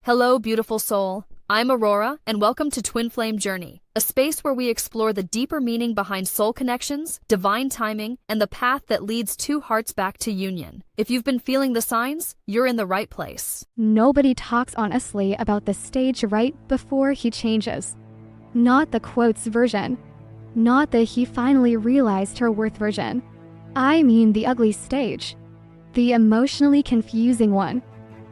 Hello, beautiful soul. I'm Aurora, and welcome to Twin Flame Journey, a space where we explore the deeper meaning behind soul connections, divine timing, and the path that leads two hearts back to union. If you've been feeling the signs, you're in the right place. Nobody talks honestly about the stage right before he changes. Not the quotes version. Not the he finally realized her worth version. I mean the ugly stage. The emotionally confusing one.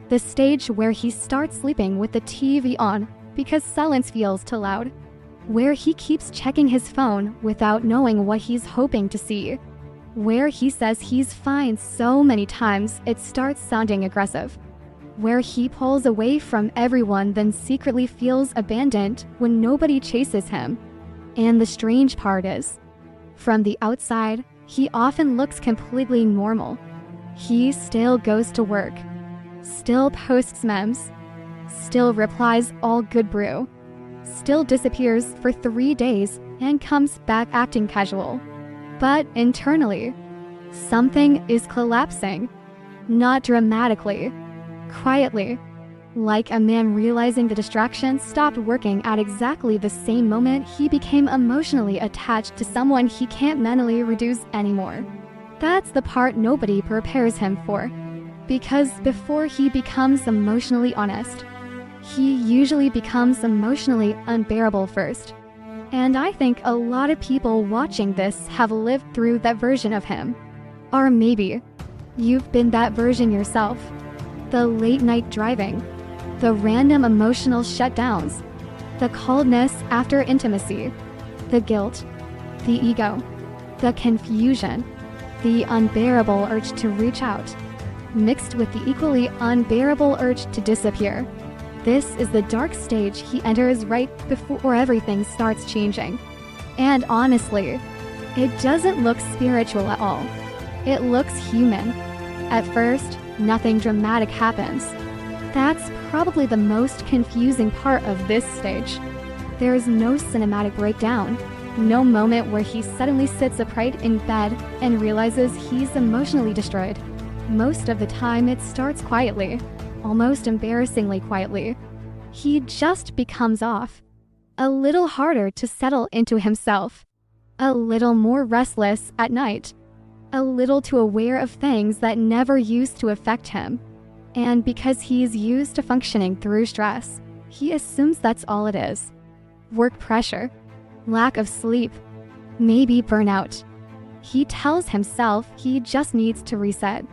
The stage where he starts sleeping with the TV on because silence feels too loud. Where he keeps checking his phone without knowing what he's hoping to see. Where he says he's fine so many times it starts sounding aggressive. Where he pulls away from everyone then secretly feels abandoned when nobody chases him. And the strange part is, from the outside, he often looks completely normal. He still goes to work. Still posts memes, still replies all good brew, still disappears for 3 days and comes back acting casual. But internally, something is collapsing. Not dramatically, quietly, like a man realizing the distraction stopped working at exactly the same moment he became emotionally attached to someone he can't mentally reduce anymore. That's the part nobody prepares him for. Because before he becomes emotionally honest, he usually becomes emotionally unbearable first. And I think a lot of people watching this have lived through that version of him. Or maybe you've been that version yourself. The late night driving, the random emotional shutdowns, the coldness after intimacy, the guilt, the ego, the confusion, the unbearable urge to reach out, mixed with the equally unbearable urge to disappear. This is the dark stage he enters right before everything starts changing. And honestly, it doesn't look spiritual at all. It looks human. At first, nothing dramatic happens. That's probably the most confusing part of this stage. There is no cinematic breakdown, no moment where he suddenly sits upright in bed and realizes he's emotionally destroyed. Most of the time it starts quietly, almost embarrassingly quietly. He just becomes off. A little harder to settle into himself. A little more restless at night. A little too aware of things that never used to affect him. And because he's used to functioning through stress, he assumes that's all it is. Work pressure, lack of sleep, maybe burnout. He tells himself he just needs to reset.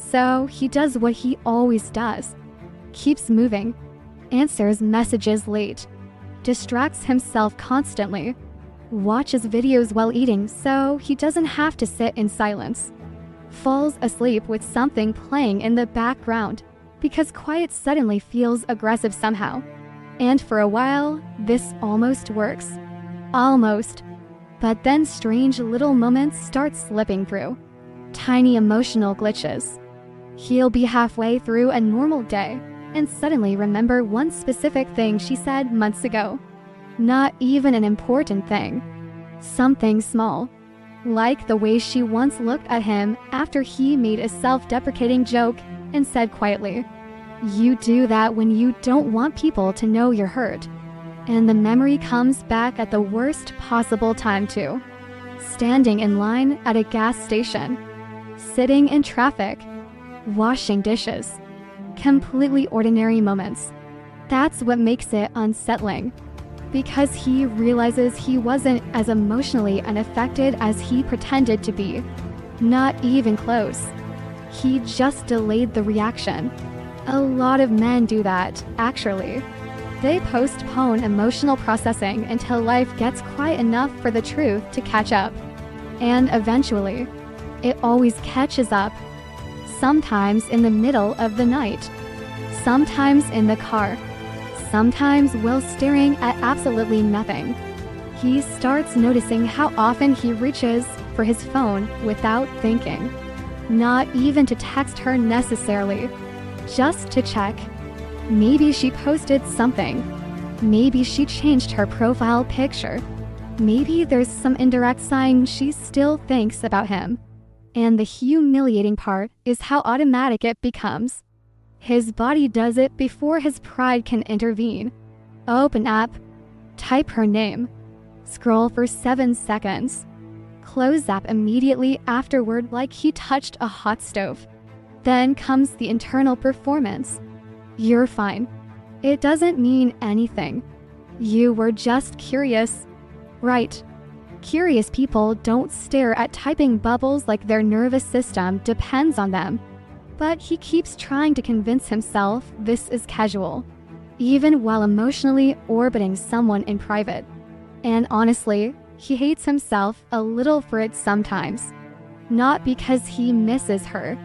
So he does what he always does. Keeps moving, answers messages late, distracts himself constantly, watches videos while eating so he doesn't have to sit in silence, falls asleep with something playing in the background because quiet suddenly feels aggressive somehow. And for a while, this almost works. Almost. But then strange little moments start slipping through. Tiny emotional glitches. He'll be halfway through a normal day and suddenly remember one specific thing she said months ago. Not even an important thing. Something small. Like the way she once looked at him after he made a self-deprecating joke and said quietly, "You do that when you don't want people to know you're hurt." And the memory comes back at the worst possible time too. Standing in line at a gas station. Sitting in traffic. Washing dishes. Completely ordinary moments. That's what makes it unsettling. Because he realizes he wasn't as emotionally unaffected as he pretended to be. Not even close. He just delayed the reaction. A lot of men do that, actually. They postpone emotional processing until life gets quiet enough for the truth to catch up. And eventually, it always catches up. Sometimes in the middle of the night. Sometimes in the car. Sometimes while staring at absolutely nothing. He starts noticing how often he reaches for his phone without thinking. Not even to text her necessarily. Just to check. Maybe she posted something. Maybe she changed her profile picture. Maybe there's some indirect sign she still thinks about him. And the humiliating part is how automatic it becomes. His body does it before his pride can intervene. Open app. Type her name. Scroll for 7 seconds. Close app immediately afterward like he touched a hot stove. Then comes the internal performance. You're fine. It doesn't mean anything. You were just curious. Right. Curious people don't stare at typing bubbles like their nervous system depends on them. But he keeps trying to convince himself this is casual, even while emotionally orbiting someone in private. And honestly, he hates himself a little for it sometimes. Not because he misses her,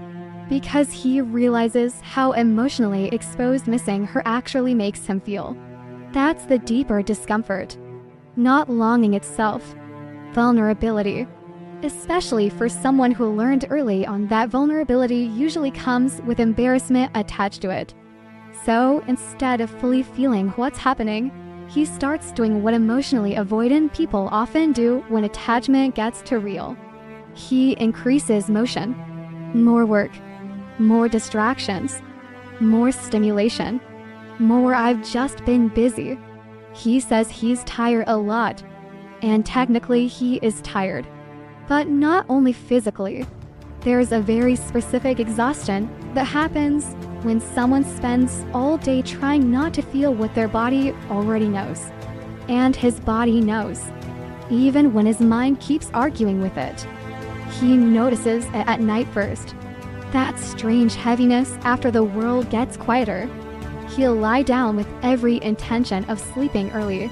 because he realizes how emotionally exposed missing her actually makes him feel. That's the deeper discomfort. Not longing itself. Vulnerability. Especially for someone who learned early on that vulnerability usually comes with embarrassment attached to it. So instead of fully feeling what's happening, he starts doing what emotionally avoidant people often do when attachment gets too real. He increases motion. More work. More distractions. More stimulation. More I've just been busy. He says he's tired a lot. And technically he is tired. But not only physically. There's a very specific exhaustion that happens when someone spends all day trying not to feel what their body already knows. And his body knows, even when his mind keeps arguing with it. He notices it at night first. That strange heaviness after the world gets quieter. He'll lie down with every intention of sleeping early.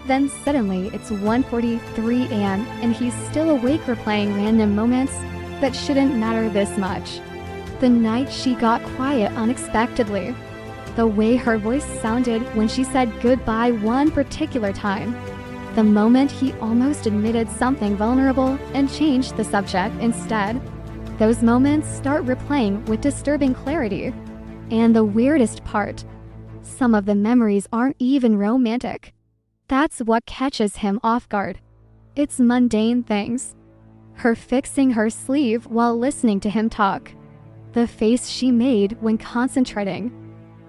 Then suddenly it's 1:43 a.m. and he's still awake replaying random moments that shouldn't matter this much. The night she got quiet unexpectedly. The way her voice sounded when she said goodbye one particular time. The moment he almost admitted something vulnerable and changed the subject instead. Those moments start replaying with disturbing clarity. And the weirdest part, some of the memories aren't even romantic. That's what catches him off guard. It's mundane things. Her fixing her sleeve while listening to him talk. The face she made when concentrating.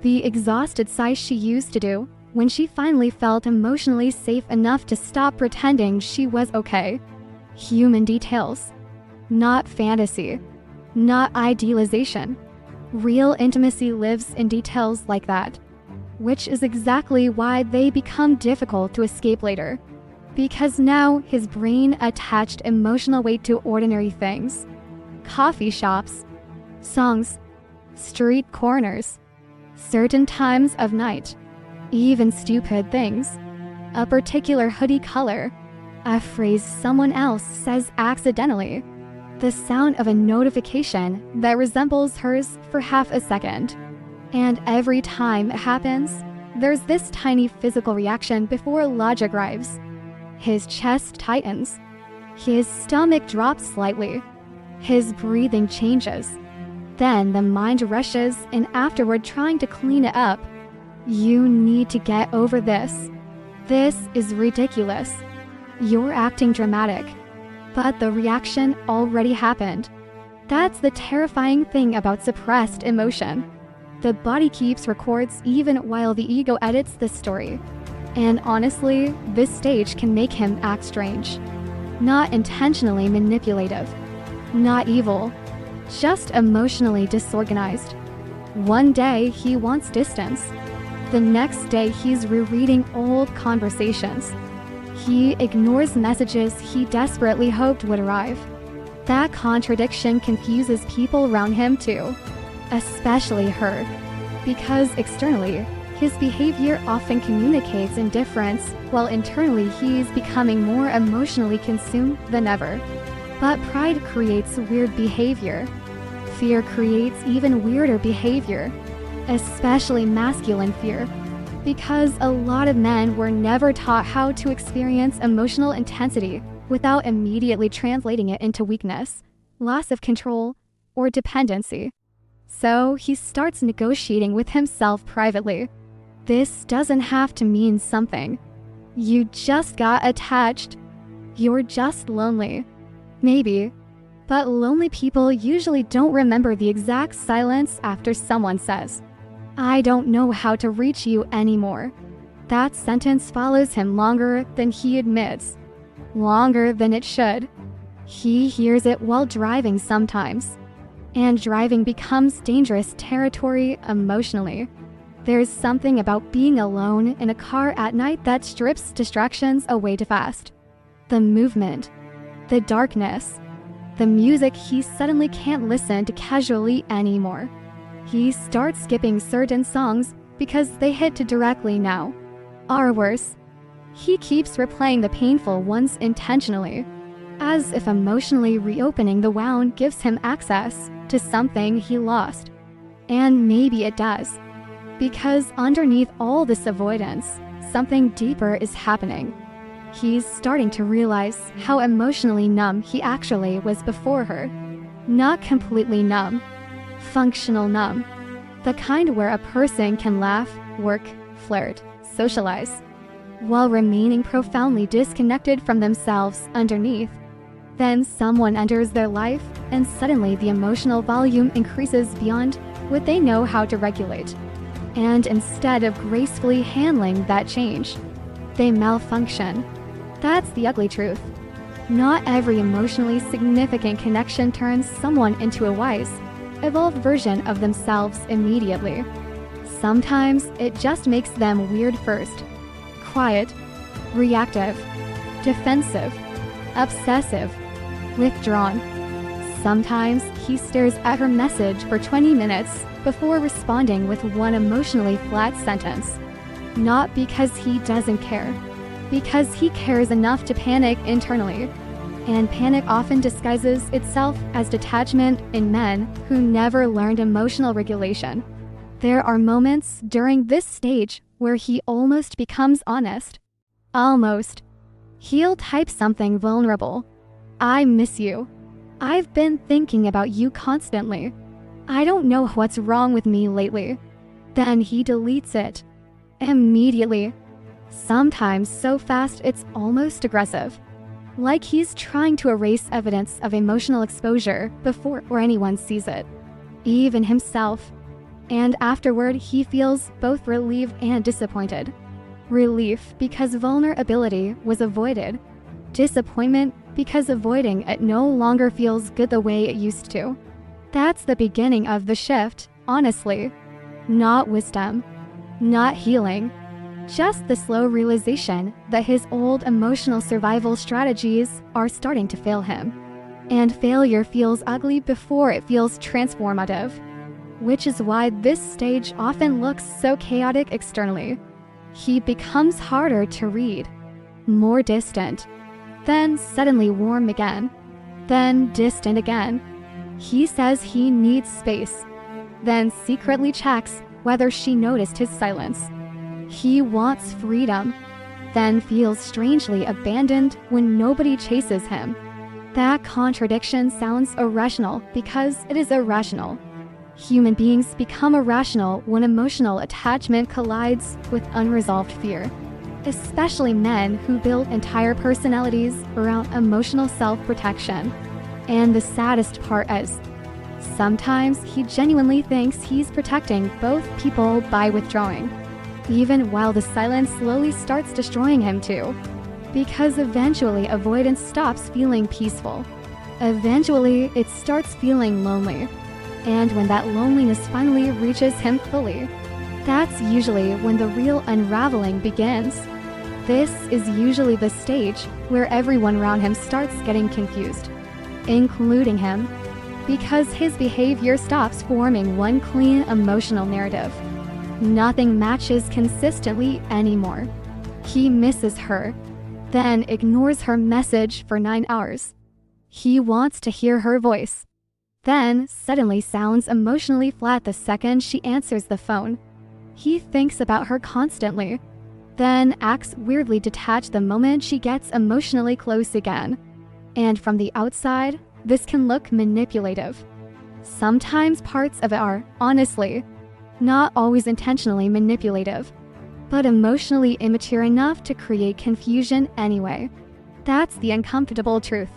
The exhausted sigh she used to do when she finally felt emotionally safe enough to stop pretending she was okay. Human details. Not fantasy. Not idealization. Real intimacy lives in details like that. Which is exactly why they become difficult to escape later. Because now his brain attached emotional weight to ordinary things. Coffee shops. Songs. Street corners. Certain times of night. Even stupid things. A particular hoodie color. A phrase someone else says accidentally. The sound of a notification that resembles hers for half a second. And every time it happens, there's this tiny physical reaction before logic arrives. His chest tightens. His stomach drops slightly. His breathing changes. Then the mind rushes in afterward trying to clean it up. You need to get over this. This is ridiculous. You're acting dramatic. But the reaction already happened. That's the terrifying thing about suppressed emotion. The body keeps records even while the ego edits the story. And honestly, this stage can make him act strange. Not intentionally manipulative. Not evil. Just emotionally disorganized. One day he wants distance. The next day he's rereading old conversations. He ignores messages he desperately hoped would arrive. That contradiction confuses people around him too. Especially her. Because externally, his behavior often communicates indifference, while internally he's becoming more emotionally consumed than ever. But pride creates weird behavior. Fear creates even weirder behavior. Especially masculine fear. Because a lot of men were never taught how to experience emotional intensity without immediately translating it into weakness, loss of control, or dependency. So he starts negotiating with himself privately. This doesn't have to mean something. You just got attached. You're just lonely. Maybe. But lonely people usually don't remember the exact silence after someone says, I don't know how to reach you anymore. That sentence follows him longer than he admits. Longer than it should. He hears it while driving sometimes. And driving becomes dangerous territory emotionally. There's something about being alone in a car at night that strips distractions away too fast. The movement, the darkness, the music he suddenly can't listen to casually anymore. He starts skipping certain songs because they hit too directly now. Or worse, he keeps replaying the painful ones intentionally, as if emotionally reopening the wound gives him access to something he lost. And maybe it does, because underneath all this avoidance, something deeper is happening. He's starting to realize how emotionally numb he actually was before her. Not completely numb, functional numb. The kind where a person can laugh, work, flirt, socialize, while remaining profoundly disconnected from themselves underneath. Then someone enters their life, and suddenly the emotional volume increases beyond what they know how to regulate. And instead of gracefully handling that change, they malfunction. That's the ugly truth. Not every emotionally significant connection turns someone into a wise, evolved version of themselves immediately. Sometimes it just makes them weird first. Quiet, reactive, defensive, obsessive, withdrawn. Sometimes he stares at her message for 20 minutes before responding with one emotionally flat sentence. Not because he doesn't care, because he cares enough to panic internally. And panic often disguises itself as detachment in men who never learned emotional regulation. There are moments during this stage where he almost becomes honest. Almost. He'll type something vulnerable. I miss you. I've been thinking about you constantly. I don't know what's wrong with me lately. Then he deletes it. Immediately. Sometimes so fast it's almost aggressive. Like he's trying to erase evidence of emotional exposure before anyone sees it. Even himself. And afterward he feels both relieved and disappointed. Relief because vulnerability was avoided. Disappointment because avoiding it no longer feels good the way it used to. That's the beginning of the shift, honestly. Not wisdom. Not healing. Just the slow realization that his old emotional survival strategies are starting to fail him. And failure feels ugly before it feels transformative. Which is why this stage often looks so chaotic externally. He becomes harder to read, more distant, then suddenly warm again, then distant again. He says he needs space, then secretly checks whether she noticed his silence. He wants freedom, then feels strangely abandoned when nobody chases him. That contradiction sounds irrational because it is irrational. Human beings become irrational when emotional attachment collides with unresolved fear, especially men who build entire personalities around emotional self-protection. And the saddest part is, sometimes he genuinely thinks he's protecting both people by withdrawing, even while the silence slowly starts destroying him too. Because eventually avoidance stops feeling peaceful. Eventually it starts feeling lonely. And when that loneliness finally reaches him fully, that's usually when the real unraveling begins. This is usually the stage where everyone around him starts getting confused, including him, because his behavior stops forming one clean emotional narrative. Nothing matches consistently anymore. He misses her, then ignores her message for 9 hours. He wants to hear her voice, then suddenly sounds emotionally flat the second she answers the phone. He thinks about her constantly, then acts weirdly detached the moment she gets emotionally close again. And from the outside, this can look manipulative. Sometimes parts of it are, honestly, not always intentionally manipulative, but emotionally immature enough to create confusion anyway. That's the uncomfortable truth.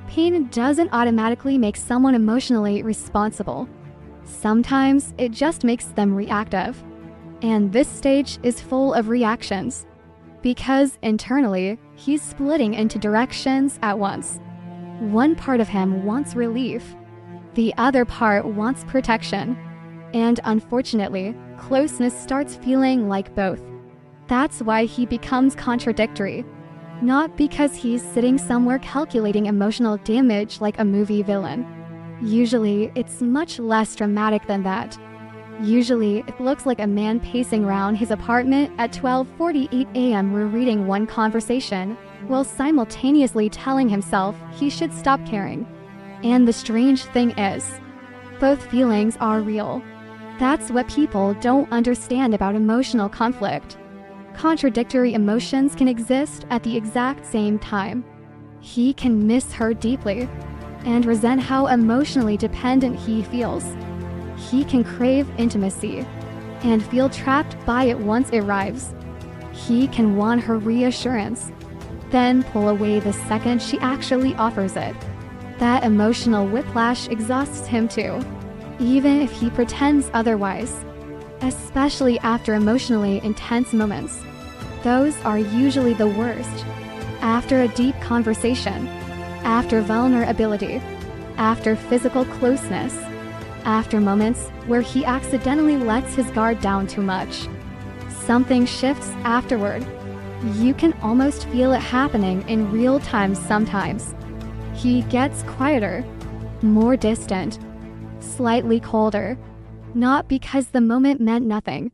Pain doesn't automatically make someone emotionally responsible. Sometimes it just makes them reactive. And this stage is full of reactions, because internally, he's splitting into directions at once. One part of him wants relief. The other part wants protection. And unfortunately, closeness starts feeling like both. That's why he becomes contradictory. Not because he's sitting somewhere calculating emotional damage like a movie villain. Usually, it's much less dramatic than that. Usually, it looks like a man pacing around his apartment at 12:48 a.m. rereading one conversation, while simultaneously telling himself he should stop caring. And the strange thing is, both feelings are real. That's what people don't understand about emotional conflict. Contradictory emotions can exist at the exact same time. He can miss her deeply and resent how emotionally dependent he feels. He can crave intimacy and feel trapped by it once it arrives. He can want her reassurance, then pull away the second she actually offers it. That emotional whiplash exhausts him too, even if he pretends otherwise, especially after emotionally intense moments. Those are usually the worst. After a deep conversation, after vulnerability, after physical closeness, after moments where he accidentally lets his guard down too much. Something shifts afterward. You can almost feel it happening in real time sometimes. He gets quieter, more distant, slightly colder, not because the moment meant nothing,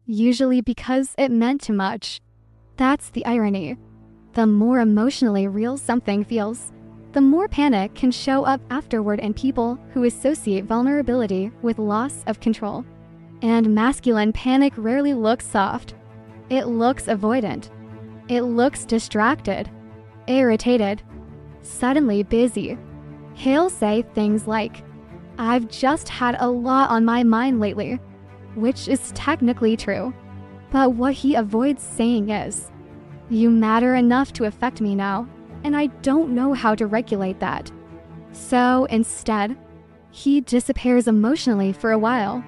usually because it meant too much. That's the irony. The more emotionally real something feels, the more panic can show up afterward in people who associate vulnerability with loss of control. And masculine panic rarely looks soft. It looks avoidant. It looks distracted, irritated, suddenly busy. He'll say things like, "I've just had a lot on my mind lately," which is technically true. But what he avoids saying is, "You matter enough to affect me now, and I don't know how to regulate that." So instead, he disappears emotionally for a while.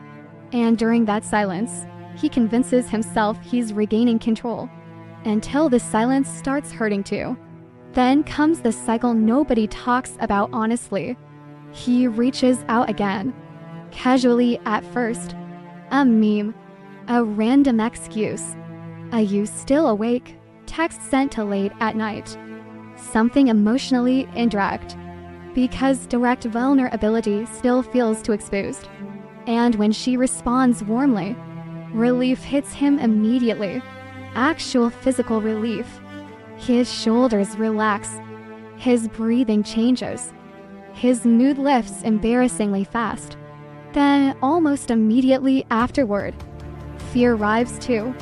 And during that silence, he convinces himself he's regaining control, until the silence starts hurting too. Then comes the cycle nobody talks about honestly. He reaches out again, casually at first. A meme, a random excuse, a "you still awake" text sent too late at night. Something emotionally indirect, because direct vulnerability still feels too exposed. And when she responds warmly, relief hits him immediately. Actual physical relief. His shoulders relax. His breathing changes. His mood lifts embarrassingly fast. Then, almost immediately afterward, fear arrives too,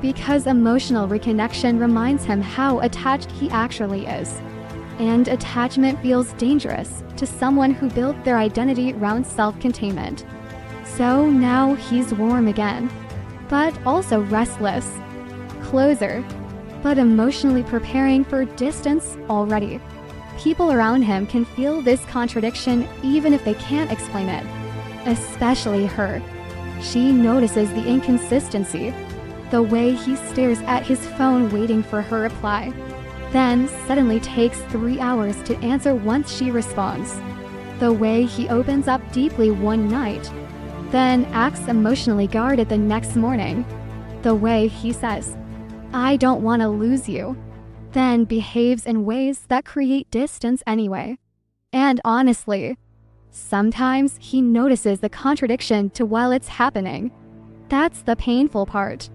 because emotional reconnection reminds him how attached he actually is. And attachment feels dangerous to someone who built their identity around self-containment. So now he's warm again, but also restless. Closer, but emotionally preparing for distance already. People around him can feel this contradiction even if they can't explain it. Especially her. She notices the inconsistency. The way he stares at his phone waiting for her reply, then suddenly takes 3 hours to answer once she responds. The way he opens up deeply one night, then acts emotionally guarded the next morning. The way he says, "I don't want to lose you," then behaves in ways that create distance anyway. And honestly, sometimes he notices the contradiction to while it's happening. That's the painful part.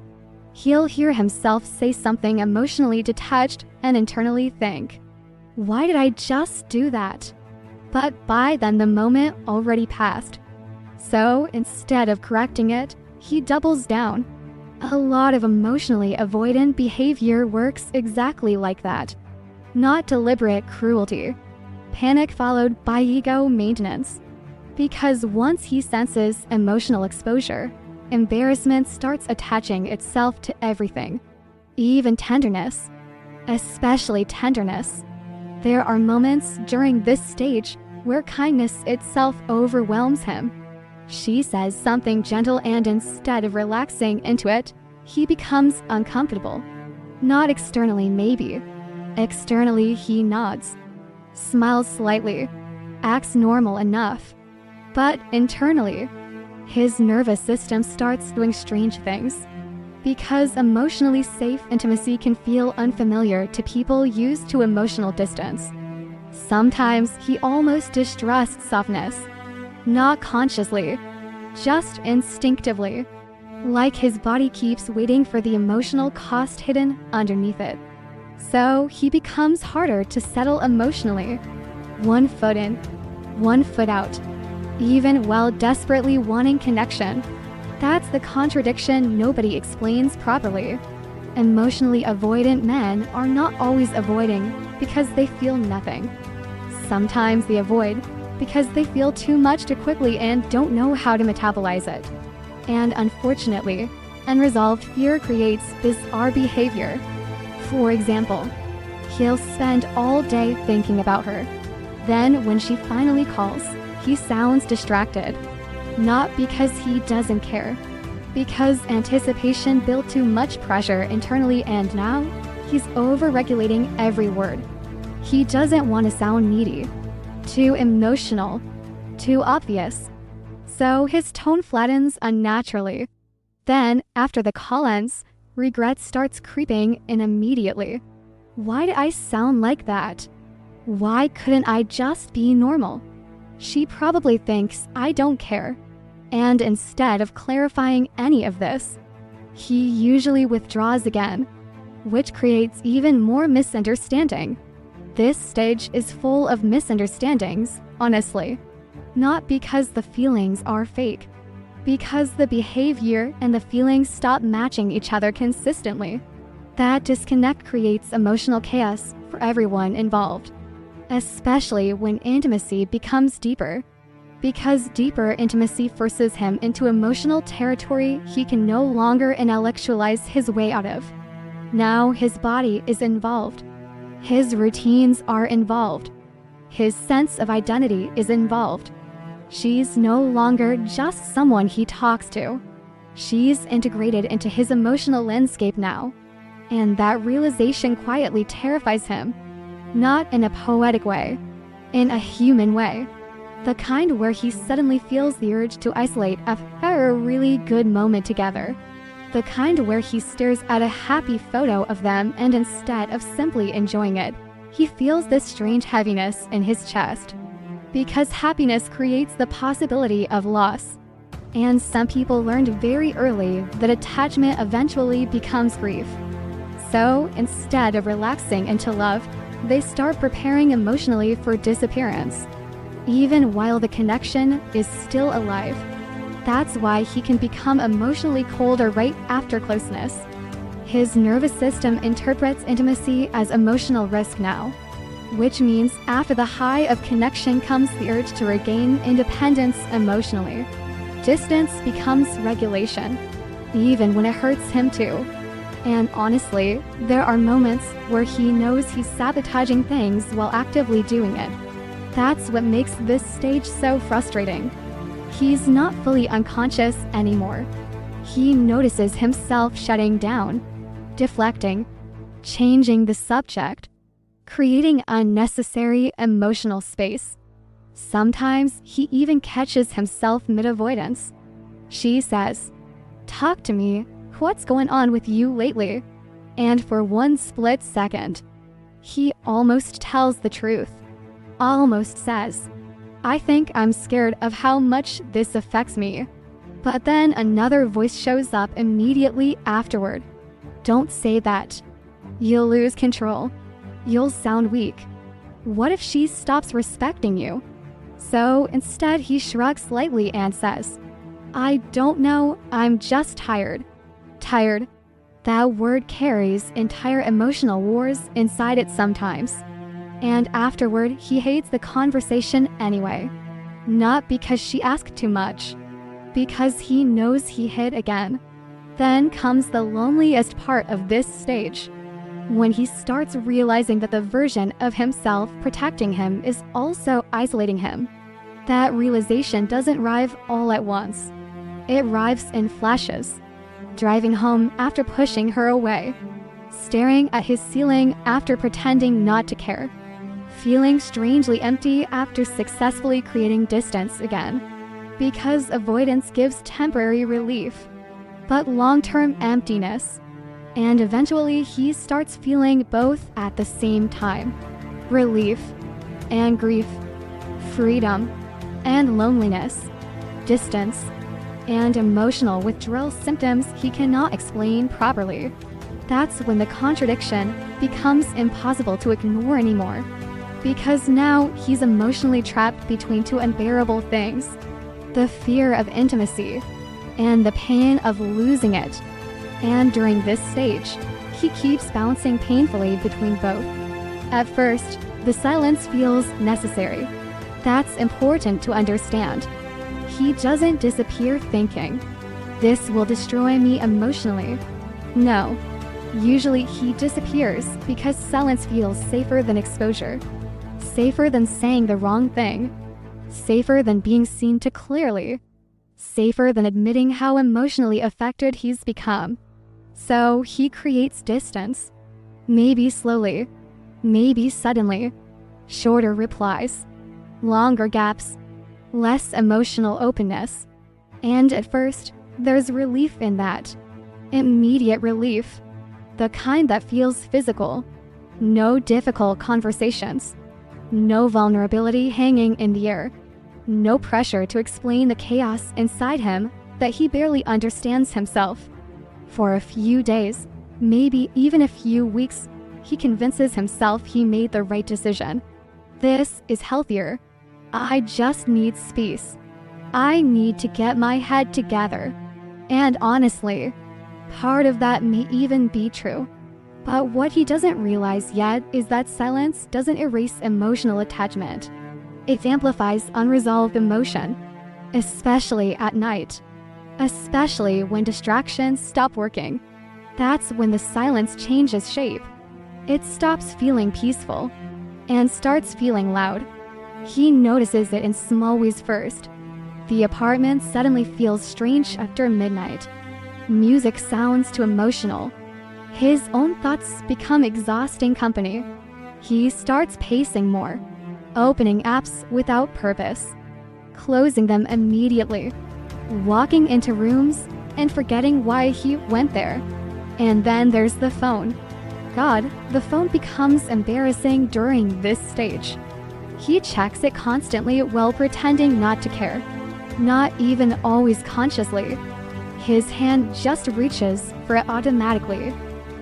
He'll hear himself say something emotionally detached and internally think, "Why did I just do that?" But by then the moment already passed. So instead of correcting it, he doubles down. A lot of emotionally avoidant behavior works exactly like that. Not deliberate cruelty. Panic followed by ego maintenance. Because once he senses emotional exposure, embarrassment starts attaching itself to everything. Even tenderness. Especially tenderness. There are moments during this stage where kindness itself overwhelms him. She says something gentle, and instead of relaxing into it, he becomes uncomfortable. Not externally, maybe. Externally, he nods, smiles slightly, acts normal enough. But internally, his nervous system starts doing strange things. Because emotionally safe intimacy can feel unfamiliar to people used to emotional distance. Sometimes he almost distrusts softness. Not consciously, just instinctively. Like his body keeps waiting for the emotional cost hidden underneath it. So he becomes harder to settle emotionally. 1 foot in, 1 foot out. Even while desperately wanting connection. That's the contradiction nobody explains properly. Emotionally avoidant men are not always avoiding because they feel nothing. Sometimes they avoid because they feel too much too quickly and don't know how to metabolize it. And unfortunately, unresolved fear creates bizarre behavior. For example, he'll spend all day thinking about her. Then when she finally calls, he sounds distracted. Not because he doesn't care, because anticipation built too much pressure internally, and now he's over-regulating every word. He doesn't want to sound needy, too emotional, too obvious. So his tone flattens unnaturally. Then, after the call ends, regret starts creeping in immediately. Why did I sound like that? Why couldn't I just be normal? She probably thinks I don't care. And instead of clarifying any of this, he usually withdraws again, which creates even more misunderstanding. This stage is full of misunderstandings, honestly. Not because the feelings are fake, because the behavior and the feelings stop matching each other consistently. That disconnect creates emotional chaos for everyone involved, especially when intimacy becomes deeper. Because deeper intimacy forces him into emotional territory he can no longer intellectualize his way out of. Now his body is involved. His routines are involved. His sense of identity is involved. She's no longer just someone he talks to. She's integrated into his emotional landscape now. And that realization quietly terrifies him. Not in a poetic way, in a human way. The kind where he suddenly feels the urge to isolate after a really good moment together. The kind where he stares at a happy photo of them and instead of simply enjoying it, he feels this strange heaviness in his chest. Because happiness creates the possibility of loss. And some people learned very early that attachment eventually becomes grief. So instead of relaxing into love, they start preparing emotionally for disappearance. Even while the connection is still alive. That's why he can become emotionally colder right after closeness. His nervous system interprets intimacy as emotional risk now, which means after the high of connection comes the urge to regain independence emotionally. Distance becomes regulation, even when it hurts him too. And honestly, there are moments where he knows he's sabotaging things while actively doing it. That's what makes this stage so frustrating. He's not fully unconscious anymore. He notices himself shutting down, deflecting, changing the subject, creating unnecessary emotional space. Sometimes he even catches himself mid-avoidance. She says, "Talk to me, what's going on with you lately?" And for one split second, he almost tells the truth. Almost says, "I think I'm scared of how much this affects me." But then another voice shows up immediately afterward. "Don't say that. You'll lose control. You'll sound weak. What if she stops respecting you?" So instead he shrugs slightly and says, "I don't know, I'm just tired." Tired. That word carries entire emotional wars inside it sometimes. And afterward, he hates the conversation anyway. Not because she asked too much, because he knows he hid again. Then comes the loneliest part of this stage, when he starts realizing that the version of himself protecting him is also isolating him. That realization doesn't arrive all at once. It arrives in flashes. Driving home after pushing her away. Staring at his ceiling after pretending not to care. Feeling strangely empty after successfully creating distance again. Because avoidance gives temporary relief, but long-term emptiness. And eventually he starts feeling both at the same time. Relief and grief. Freedom and loneliness. Distance and emotional withdrawal symptoms he cannot explain properly. That's when the contradiction becomes impossible to ignore anymore. Because now he's emotionally trapped between two unbearable things. The fear of intimacy and the pain of losing it. And during this stage, he keeps bouncing painfully between both. At first, the silence feels necessary. That's important to understand. He doesn't disappear thinking, "This will destroy me emotionally." No. Usually he disappears because silence feels safer than exposure. Safer than saying the wrong thing. Safer than being seen too clearly. Safer than admitting how emotionally affected he's become. So he creates distance. Maybe slowly. Maybe suddenly. Shorter replies. Longer gaps. Less emotional openness. And at first, there's relief in that. Immediate relief. The kind that feels physical. No difficult conversations. No vulnerability hanging in the air. No pressure to explain the chaos inside him that he barely understands himself. For a few days, maybe even a few weeks, he convinces himself he made the right decision. This is healthier. I just need space. I need to get my head together. And honestly, part of that may even be true. But what he doesn't realize yet is that silence doesn't erase emotional attachment. It amplifies unresolved emotion, especially at night. Especially when distractions stop working. That's when the silence changes shape. It stops feeling peaceful and starts feeling loud. He notices it in small ways first. The apartment suddenly feels strange after midnight. Music sounds too emotional. His own thoughts become exhausting company. He starts pacing more, opening apps without purpose, closing them immediately, walking into rooms and forgetting why he went there. And then there's the phone. God, the phone becomes embarrassing during this stage. He checks it constantly while pretending not to care, not even always consciously. His hand just reaches for it automatically.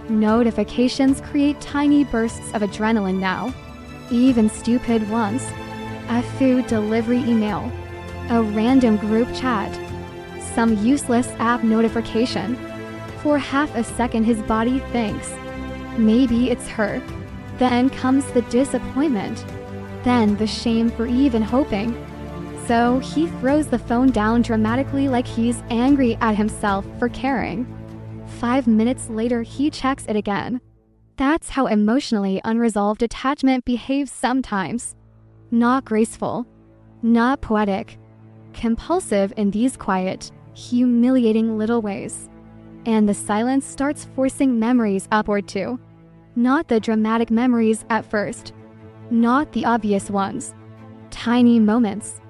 Notifications create tiny bursts of adrenaline now, even stupid ones. A food delivery email, a random group chat, some useless app notification. For half a second his body thinks, maybe it's her. Then comes the disappointment. Then the shame for even hoping. So he throws the phone down dramatically like he's angry at himself for caring. 5 minutes later he checks it again. That's how emotionally unresolved attachment behaves sometimes. Not graceful. Not poetic. Compulsive in these quiet, humiliating little ways. And the silence starts forcing memories upward too. Not the dramatic memories at first. Not the obvious ones. Tiny moments.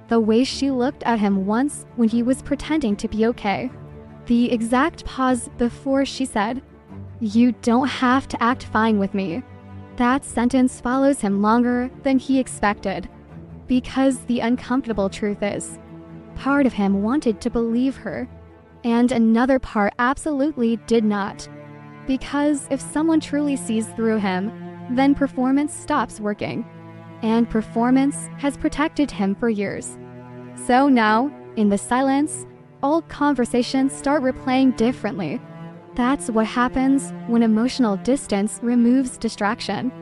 The way she looked at him once when he was pretending to be okay. The exact pause before she said, "You don't have to act fine with me." That sentence follows him longer than he expected. Because the uncomfortable truth is, part of him wanted to believe her, and another part absolutely did not. Because if someone truly sees through him, then performance stops working. And performance has protected him for years. So now, in the silence, old conversations start replaying differently. That's what happens when emotional distance removes distraction.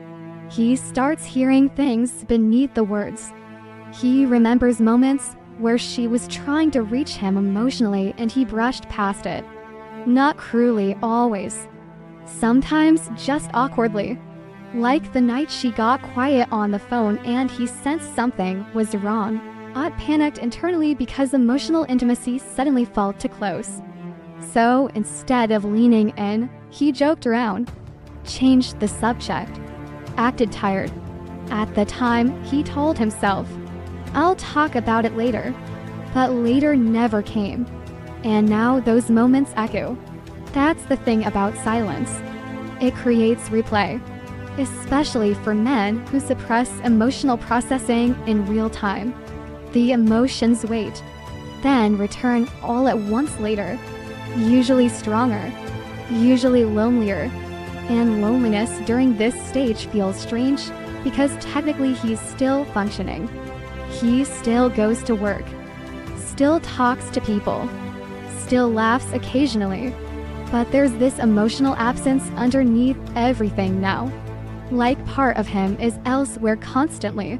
He starts hearing things beneath the words. He remembers moments where she was trying to reach him emotionally and he brushed past it. Not cruelly always. Sometimes just awkwardly. Like the night she got quiet on the phone and he sensed something was wrong. Ott panicked internally because emotional intimacy suddenly felt too close. So instead of leaning in, he joked around, changed the subject, acted tired. At the time, he told himself, "I'll talk about it later." But later never came. And now those moments echo. That's the thing about silence. It creates replay, especially for men who suppress emotional processing in real time. The emotions wait, then return all at once later, usually stronger, usually lonelier. And loneliness during this stage feels strange because technically he's still functioning. He still goes to work, still talks to people, still laughs occasionally. But there's this emotional absence underneath everything now. Like part of him is elsewhere constantly.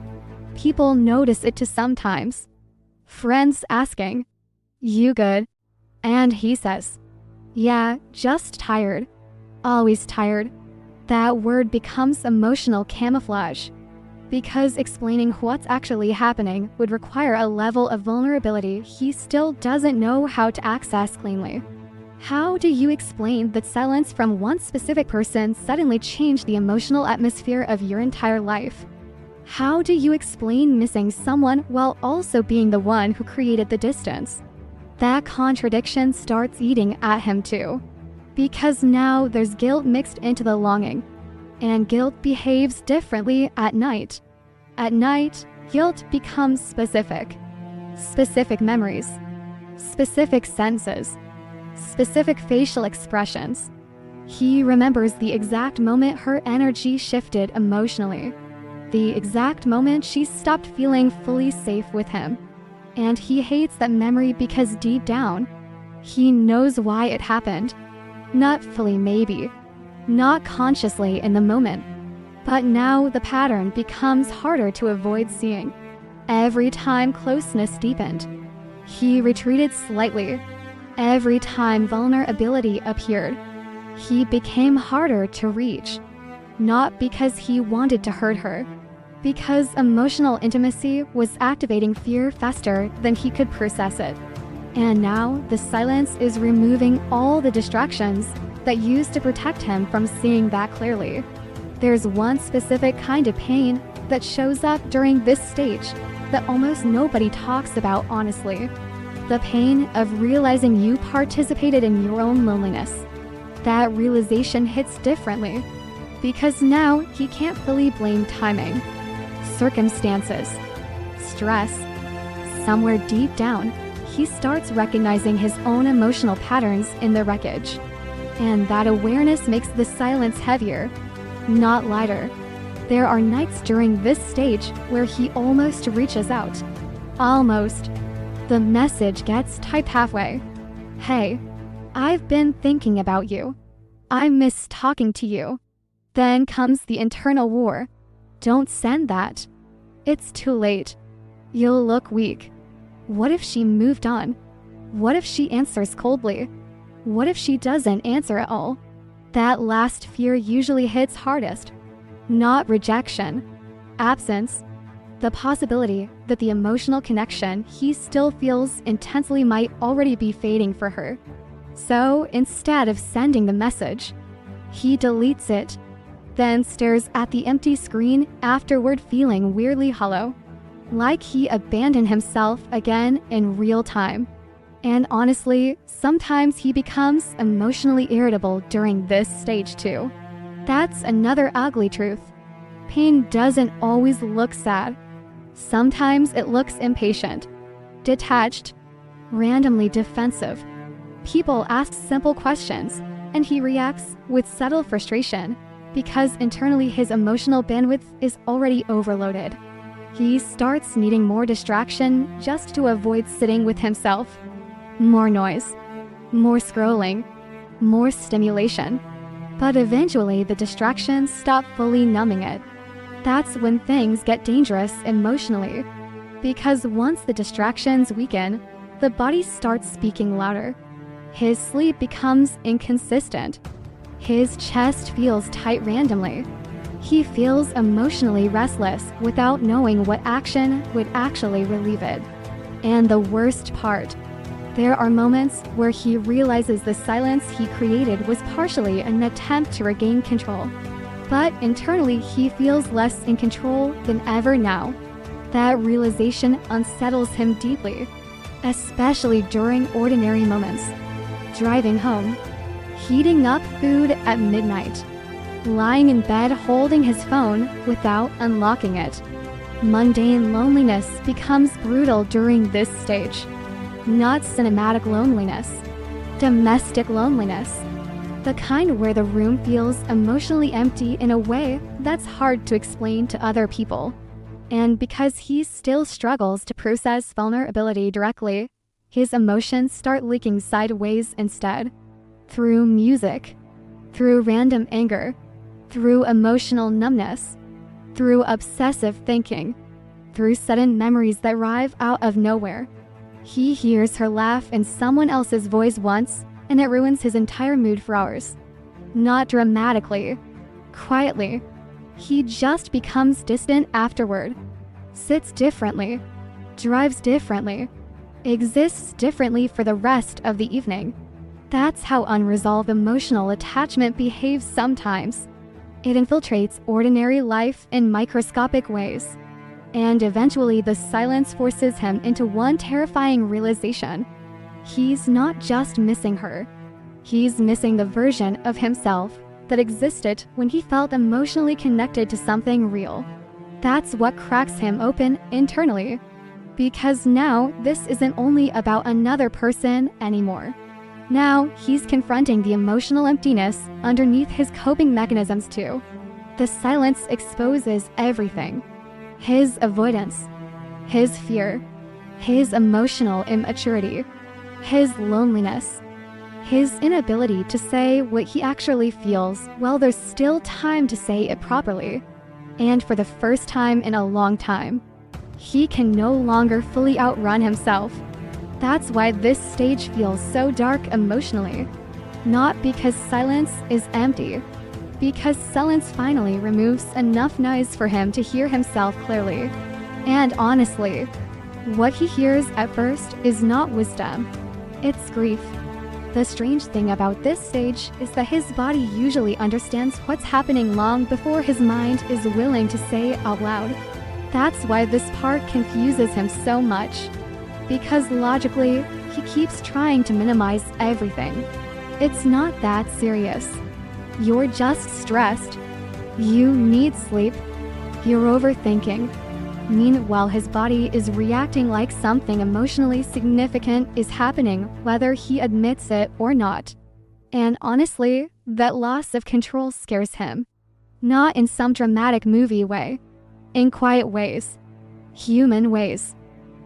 People notice it too sometimes. Friends asking, "You good?" And he says, "Yeah, just tired." Always tired. That word becomes emotional camouflage. Because explaining what's actually happening would require a level of vulnerability he still doesn't know how to access cleanly. How do you explain that silence from one specific person suddenly changed the emotional atmosphere of your entire life? How do you explain missing someone while also being the one who created the distance? That contradiction starts eating at him too. Because now there's guilt mixed into the longing. And guilt behaves differently at night. At night, guilt becomes specific. Specific memories. Specific senses. Specific facial expressions. He remembers the exact moment her energy shifted emotionally. The exact moment she stopped feeling fully safe with him. And he hates that memory because deep down, he knows why it happened. Not fully maybe, not consciously in the moment. But now the pattern becomes harder to avoid seeing. Every time closeness deepened, he retreated slightly. Every time vulnerability appeared, he became harder to reach. Not because he wanted to hurt her, because emotional intimacy was activating fear faster than he could process it. And now the silence is removing all the distractions that used to protect him from seeing that clearly. There's one specific kind of pain that shows up during this stage that almost nobody talks about honestly. The pain of realizing you participated in your own loneliness. That realization hits differently, because now he can't fully blame timing, circumstances, stress. Somewhere deep down, he starts recognizing his own emotional patterns in the wreckage. And that awareness makes the silence heavier, not lighter. There are nights during this stage where he almost reaches out. Almost. The message gets typed halfway. "Hey, I've been thinking about you. I miss talking to you." Then comes the internal war. "Don't send that. It's too late. You'll look weak. What if she moved on? What if she answers coldly? What if she doesn't answer at all?" That last fear usually hits hardest. Not rejection, absence. The possibility that the emotional connection he still feels intensely might already be fading for her. So instead of sending the message, he deletes it, then stares at the empty screen afterward feeling weirdly hollow. Like he abandoned himself again in real time. And honestly, sometimes he becomes emotionally irritable during this stage too. That's another ugly truth. Pain doesn't always look sad. Sometimes it looks impatient, detached, randomly defensive. People ask simple questions, and he reacts with subtle frustration because internally his emotional bandwidth is already overloaded. He starts needing more distraction just to avoid sitting with himself. More noise, more scrolling, more stimulation. But eventually the distractions stop fully numbing it. That's when things get dangerous emotionally. Because once the distractions weaken, the body starts speaking louder. His sleep becomes inconsistent. His chest feels tight randomly. He feels emotionally restless without knowing what action would actually relieve it. And the worst part, there are moments where he realizes the silence he created was partially an attempt to regain control. But internally, he feels less in control than ever now. That realization unsettles him deeply, especially during ordinary moments. Driving home, heating up food at midnight, lying in bed holding his phone without unlocking it. Mundane loneliness becomes brutal during this stage. Not cinematic loneliness, domestic loneliness. The kind where the room feels emotionally empty in a way that's hard to explain to other people. And because he still struggles to process vulnerability directly, his emotions start leaking sideways instead. Through music, through random anger, through emotional numbness, through obsessive thinking, through sudden memories that arrive out of nowhere. He hears her laugh in someone else's voice once, and it ruins his entire mood for hours. Not dramatically, quietly. He just becomes distant afterward. Sits differently, drives differently, exists differently for the rest of the evening. That's how unresolved emotional attachment behaves sometimes. It infiltrates ordinary life in microscopic ways. And eventually the silence forces him into one terrifying realization. He's not just missing her. He's missing the version of himself that existed when he felt emotionally connected to something real. That's what cracks him open internally. Because now this isn't only about another person anymore. Now he's confronting the emotional emptiness underneath his coping mechanisms too. The silence exposes everything. His avoidance, his fear, his emotional immaturity, his loneliness, his inability to say what he actually feels while there's still time to say it properly. And for the first time in a long time, he can no longer fully outrun himself. That's why this stage feels so dark emotionally. Not because silence is empty, because silence finally removes enough noise for him to hear himself clearly. And honestly, what he hears at first is not wisdom, it's grief. The strange thing about this stage is that his body usually understands what's happening long before his mind is willing to say it out loud. That's why this part confuses him so much. Because logically, he keeps trying to minimize everything. It's not that serious. You're just stressed. You need sleep. You're overthinking. Meanwhile, his body is reacting like something emotionally significant is happening, whether he admits it or not. And honestly, that loss of control scares him. Not in some dramatic movie way. In quiet ways. Human ways.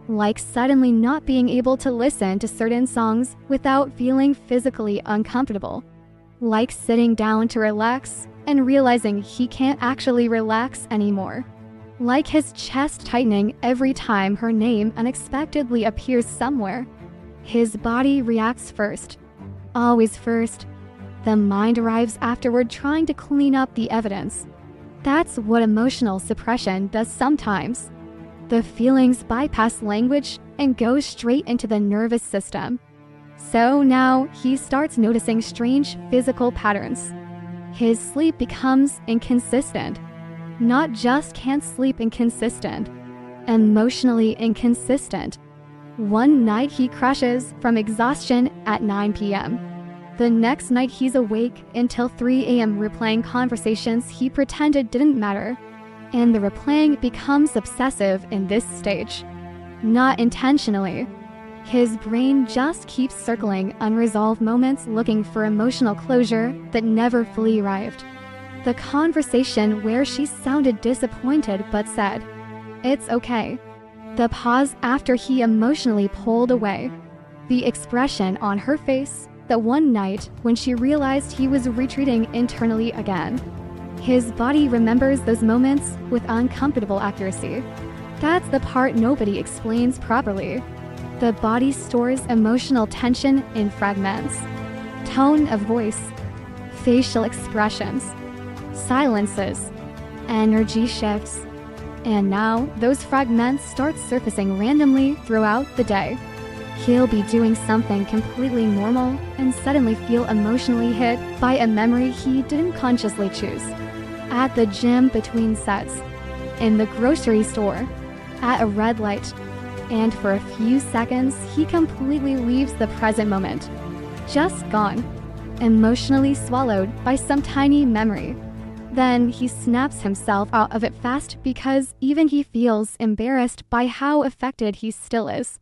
Like suddenly not being able to listen to certain songs without feeling physically uncomfortable. Like sitting down to relax and realizing he can't actually relax anymore. Like his chest tightening every time her name unexpectedly appears somewhere. His body reacts first. Always first. The mind arrives afterward trying to clean up the evidence. That's what emotional suppression does sometimes. The feelings bypass language and go straight into the nervous system. So now he starts noticing strange physical patterns. His sleep becomes inconsistent. Not just can't sleep inconsistent, emotionally inconsistent. One night he crashes from exhaustion at 9 p.m. The next night he's awake until 3 a.m. replaying conversations he pretended didn't matter. And the replaying becomes obsessive in this stage. Not intentionally. His brain just keeps circling unresolved moments looking for emotional closure that never fully arrived. The conversation where she sounded disappointed but said, "It's okay." The pause after he emotionally pulled away. The expression on her face that one night when she realized he was retreating internally again. His body remembers those moments with uncomfortable accuracy. That's the part nobody explains properly. The body stores emotional tension in fragments. Tone of voice, facial expressions, silences, Energy shifts. And now, those fragments start surfacing randomly throughout the day. He'll be doing something completely normal and suddenly feel emotionally hit by a memory he didn't consciously choose. At the gym between sets, in the grocery store, at a red light, and for a few seconds, he completely leaves the present moment. Just gone, emotionally swallowed by some tiny memory. Then he snaps himself out of it fast because even he feels embarrassed by how affected he still is.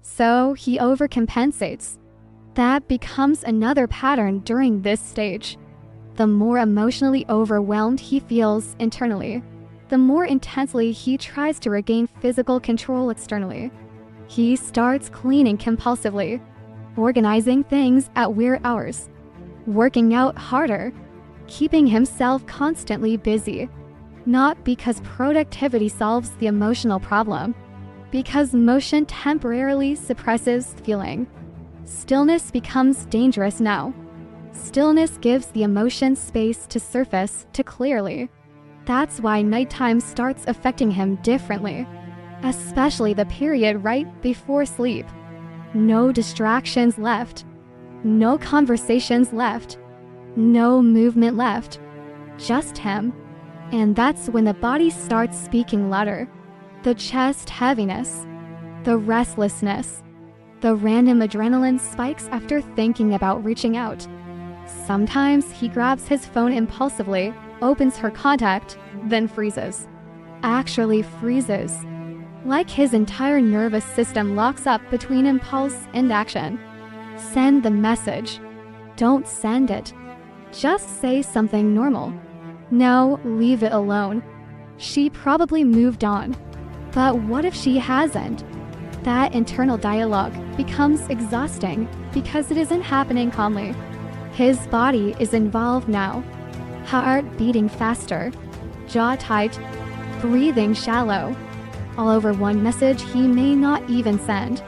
So he overcompensates. That becomes another pattern during this stage. The more emotionally overwhelmed he feels internally, the more intensely he tries to regain physical control externally. He starts cleaning compulsively, organizing things at weird hours, working out harder, keeping himself constantly busy. Not because productivity solves the emotional problem, because motion temporarily suppresses feeling. Stillness becomes dangerous now. Stillness gives the emotion space to surface clearly. That's why nighttime starts affecting him differently, especially the period right before sleep. No distractions left. No conversations left. No movement left. Just him. And that's when the body starts speaking louder. The chest heaviness. The restlessness. The random adrenaline spikes after thinking about reaching out. Sometimes he grabs his phone impulsively, opens her contact, then freezes. Actually freezes. Like his entire nervous system locks up between impulse and action. Send the message. Don't send it. Just say something normal. No, leave it alone. She probably moved on. But what if she hasn't? That internal dialogue becomes exhausting because it isn't happening calmly. His body is involved now. Heart beating faster, jaw tight, breathing shallow. All over one message he may not even send.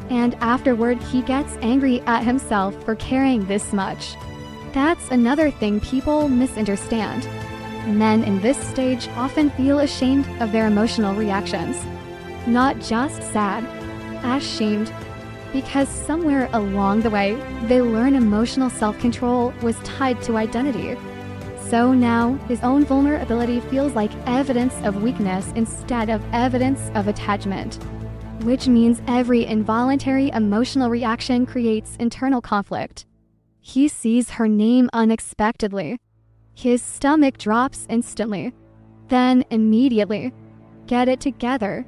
And afterward he gets angry at himself for caring this much. That's another thing people misunderstand. Men in this stage often feel ashamed of their emotional reactions. Not just sad, ashamed. Because somewhere along the way, they learn emotional self-control was tied to identity. So now, his own vulnerability feels like evidence of weakness instead of evidence of attachment. Which means every involuntary emotional reaction creates internal conflict. He sees her name unexpectedly. His stomach drops instantly. Then immediately. Get it together.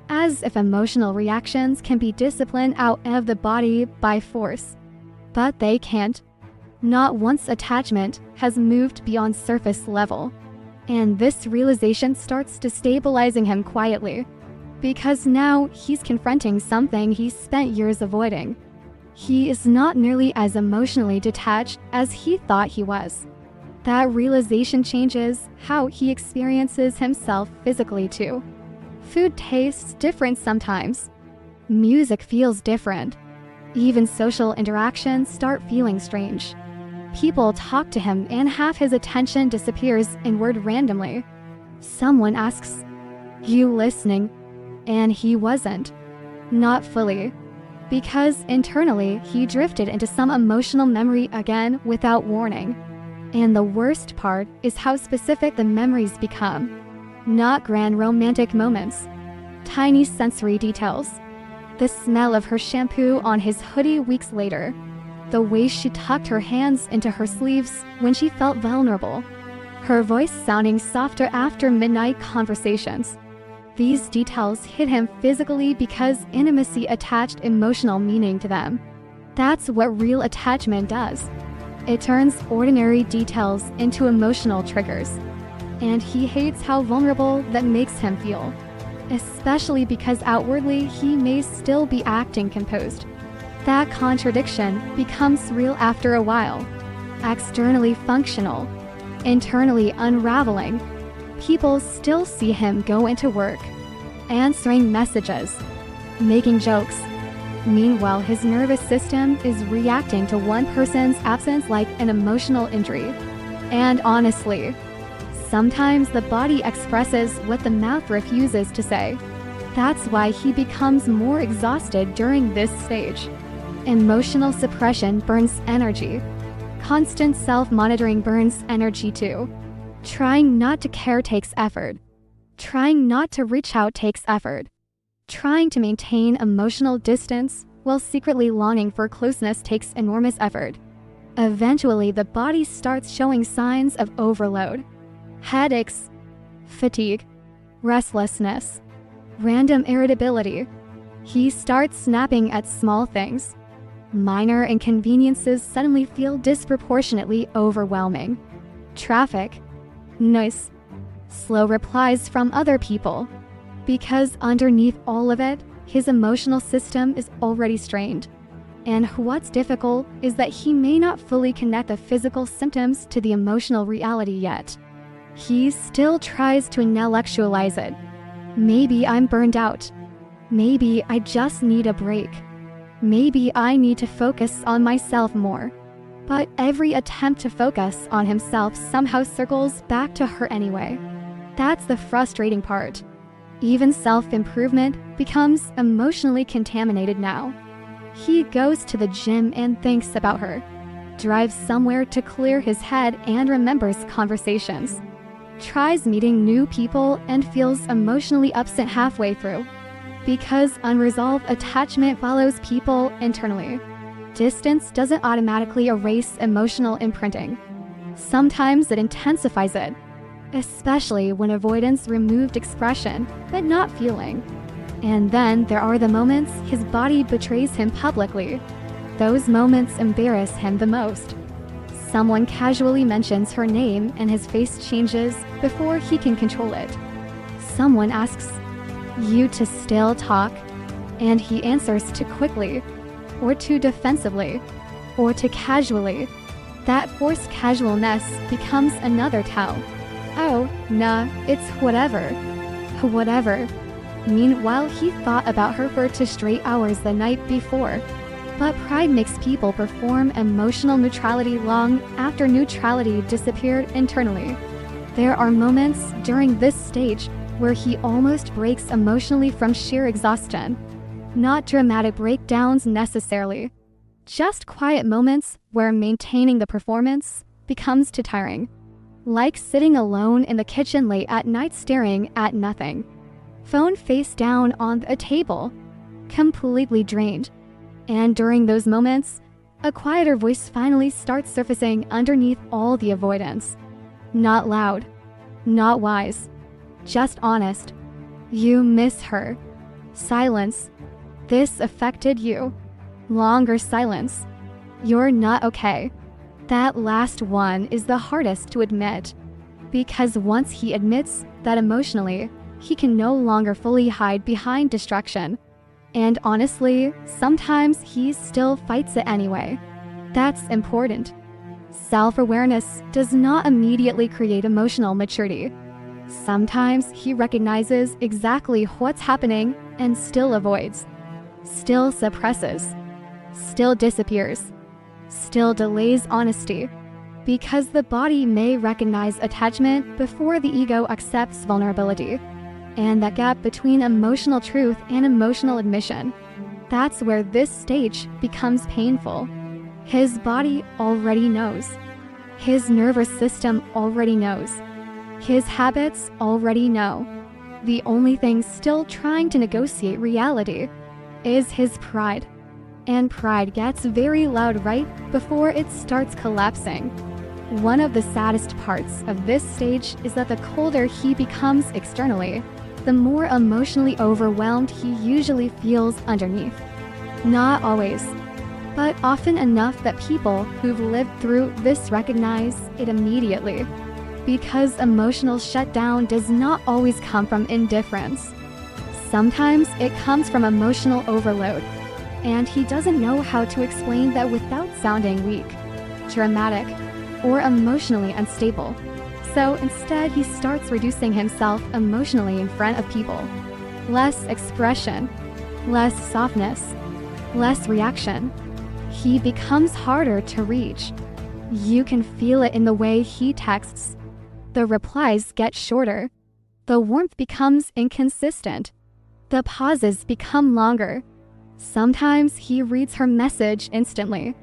As if emotional reactions can be disciplined out of the body by force. But they can't. Not once attachment has moved beyond surface level. And this realization starts destabilizing him quietly. Because now he's confronting something he spent years avoiding. He is not nearly as emotionally detached as he thought he was. That realization changes how he experiences himself physically too. Food tastes different sometimes. Music feels different. Even social interactions start feeling strange. People talk to him and half his attention disappears inward randomly. Someone asks, "You listening?" And he wasn't. Not fully. Because internally, he drifted into some emotional memory again without warning. And the worst part is how specific the memories become. Not grand romantic moments. Tiny sensory details. The smell of her shampoo on his hoodie weeks later. The way she tucked her hands into her sleeves when she felt vulnerable. Her voice sounding softer after midnight conversations. These details hit him physically because intimacy attached emotional meaning to them. That's what real attachment does. It turns ordinary details into emotional triggers. And he hates how vulnerable that makes him feel. Especially because outwardly he may still be acting composed. That contradiction becomes real after a while. Externally functional, internally unraveling. People still see him go into work, answering messages, making jokes. Meanwhile, his nervous system is reacting to one person's absence like an emotional injury. And honestly, Sometimes the body expresses what the mouth refuses to say. That's why he becomes more exhausted during this stage. Emotional suppression burns energy. Constant self-monitoring burns energy too. Trying not to care takes effort. Trying not to reach out takes effort. Trying to maintain emotional distance while secretly longing for closeness takes enormous effort. Eventually, the body starts showing signs of overload. Headaches, fatigue, restlessness, random irritability. He starts snapping at small things. Minor inconveniences suddenly feel disproportionately overwhelming. Traffic, noise, slow replies from other people. Because underneath all of it, his emotional system is already strained. And what's difficult is that he may not fully connect the physical symptoms to the emotional reality yet. He still tries to intellectualize it. Maybe I'm burned out. Maybe I just need a break. Maybe I need to focus on myself more. But every attempt to focus on himself somehow circles back to her anyway. That's the frustrating part. Even self-improvement becomes emotionally contaminated now. He goes to the gym and thinks about her, drives somewhere to clear his head and remembers conversations, tries meeting new people and feels emotionally upset halfway through. Because unresolved attachment follows people internally. Distance doesn't automatically erase emotional imprinting. Sometimes it intensifies it, especially when avoidance removed expression, but not feeling. And then there are the moments his body betrays him publicly. Those moments embarrass him the most. Someone casually mentions her name and his face changes before he can control it. Someone asks you to still talk, and he answers too quickly, or too defensively, or too casually. That forced casualness becomes another tell. Oh, nah, it's whatever. Whatever. Meanwhile, he thought about her for 2 straight hours the night before. But pride makes people perform emotional neutrality long after neutrality disappeared internally. There are moments during this stage where he almost breaks emotionally from sheer exhaustion. Not dramatic breakdowns necessarily. Just quiet moments where maintaining the performance becomes too tiring. Like sitting alone in the kitchen late at night staring at nothing. Phone face down on a table. Completely drained. And during those moments, a quieter voice finally starts surfacing underneath all the avoidance. Not loud. Not wise. Just honest. You miss her. Silence. This affected you. Longer silence. You're not okay. That last one is the hardest to admit. Because once he admits that emotionally, he can no longer fully hide behind distraction. And honestly, sometimes he still fights it anyway. That's important. Self-awareness does not immediately create emotional maturity. Sometimes he recognizes exactly what's happening and still avoids, still suppresses, still disappears, still delays honesty. Because the body may recognize attachment before the ego accepts vulnerability. And that gap between emotional truth and emotional admission, that's where this stage becomes painful. His body already knows. His nervous system already knows. His habits already know. The only thing still trying to negotiate reality is his pride. And pride gets very loud right before it starts collapsing. One of the saddest parts of this stage is that the colder he becomes externally, the more emotionally overwhelmed he usually feels underneath. Not always, but often enough that people who've lived through this recognize it immediately. Because emotional shutdown does not always come from indifference. Sometimes it comes from emotional overload, and he doesn't know how to explain that without sounding weak, dramatic, or emotionally unstable. So instead, he starts reducing himself emotionally in front of people. Less expression, less softness, less reaction. He becomes harder to reach. You can feel it in the way he texts, The replies get shorter. The warmth becomes inconsistent. The pauses become longer. Sometimes he reads her message instantly,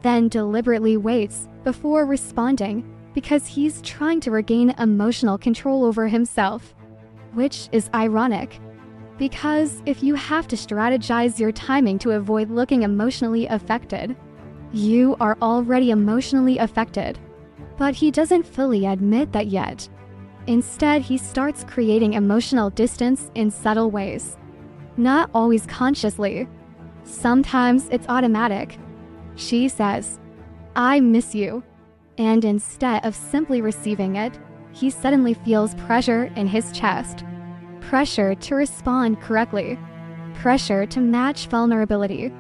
then deliberately waits before responding because he's trying to regain emotional control over himself, which is ironic. Because if you have to strategize your timing to avoid looking emotionally affected, you are already emotionally affected. But he doesn't fully admit that yet. Instead, he starts creating emotional distance in subtle ways. Not always consciously. Sometimes it's automatic. She says, "I miss you." And instead of simply receiving it, he suddenly feels pressure in his chest. Pressure to respond correctly. Pressure to match vulnerability.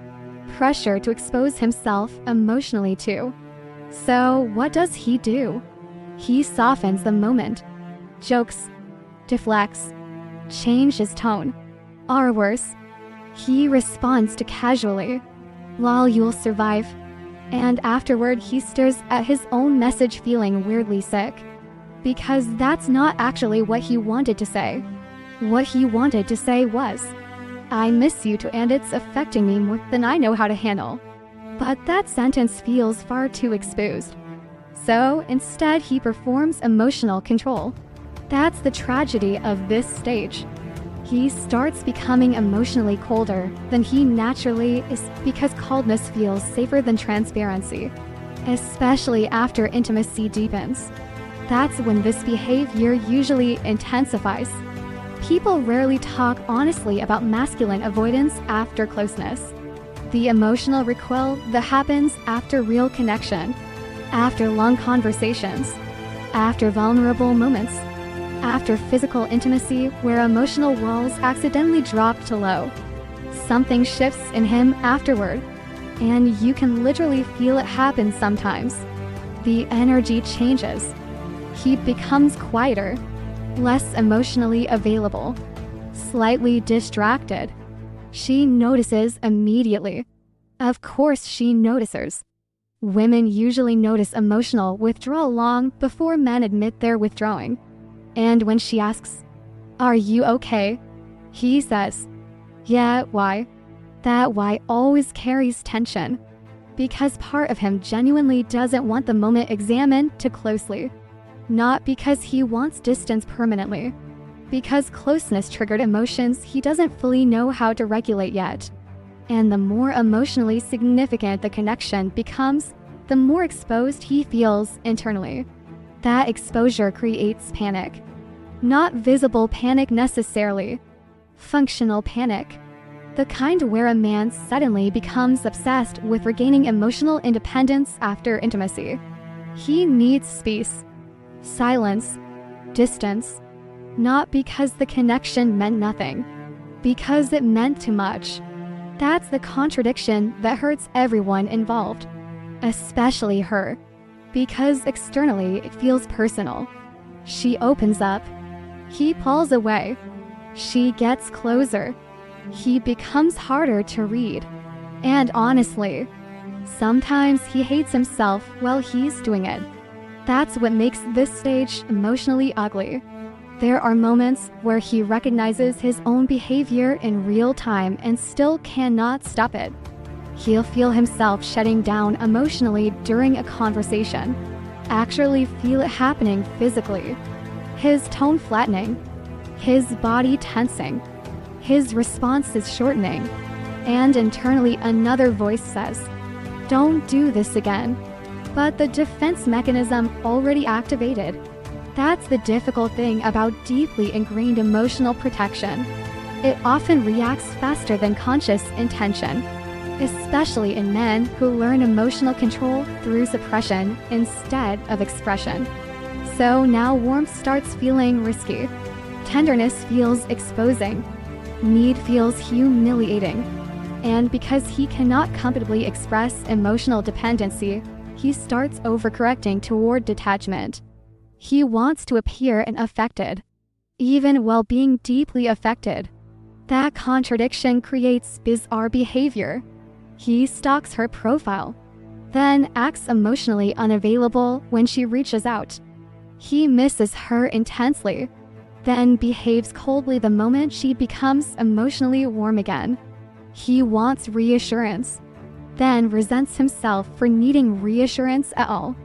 Pressure to expose himself emotionally too. So what does he do? He softens the moment. Jokes. Deflects. Change his tone. Or worse, he responds to casually, "Lol, you'll survive." And afterward he stares at his own message feeling weirdly sick. Because that's not actually what he wanted to say. What he wanted to say was, "I miss you too and it's affecting me more than I know how to handle." But that sentence feels far too exposed. So instead he performs emotional control. That's the tragedy of this stage. He starts becoming emotionally colder than he naturally is because coldness feels safer than transparency, especially after intimacy deepens. That's when this behavior usually intensifies. People rarely talk honestly about masculine avoidance after closeness. The emotional recoil that happens after real connection, after long conversations, after vulnerable moments, after physical intimacy where emotional walls accidentally drop to low. Something shifts in him afterward, and you can literally feel it happen sometimes. The energy changes. He becomes quieter, less emotionally available, slightly distracted. She notices immediately. Of course she notices. Women usually notice emotional withdrawal long before men admit they're withdrawing. And when she asks, "Are you okay?" he says, "Yeah, why?" That why always carries tension. Because part of him genuinely doesn't want the moment examined too closely. Not because he wants distance permanently. Because closeness triggered emotions he doesn't fully know how to regulate yet. And the more emotionally significant the connection becomes, the more exposed he feels internally. That exposure creates panic. Not visible panic necessarily. Functional panic. The kind where a man suddenly becomes obsessed with regaining emotional independence after intimacy. He needs space, silence, distance. Not because the connection meant nothing, because it meant too much. That's the contradiction that hurts everyone involved, especially her. Because externally it feels personal. She opens up. He pulls away. She gets closer. He becomes harder to read. And honestly, sometimes he hates himself while he's doing it. That's what makes this stage emotionally ugly. There are moments where he recognizes his own behavior in real time and still cannot stop it. He'll feel himself shutting down emotionally during a conversation. Actually feel it happening physically. His tone flattening. His body tensing. His responses shortening. And internally another voice says, "Don't do this again." But the defense mechanism already activated. That's the difficult thing about deeply ingrained emotional protection. It often reacts faster than conscious intention. Especially in men who learn emotional control through suppression instead of expression. So now warmth starts feeling risky. Tenderness feels exposing. Need feels humiliating. And because he cannot comfortably express emotional dependency, he starts overcorrecting toward detachment. He wants to appear unaffected, even while being deeply affected. That contradiction creates bizarre behavior. He stalks her profile, then acts emotionally unavailable when she reaches out. He misses her intensely, then behaves coldly the moment she becomes emotionally warm again. He wants reassurance, then resents himself for needing reassurance at all.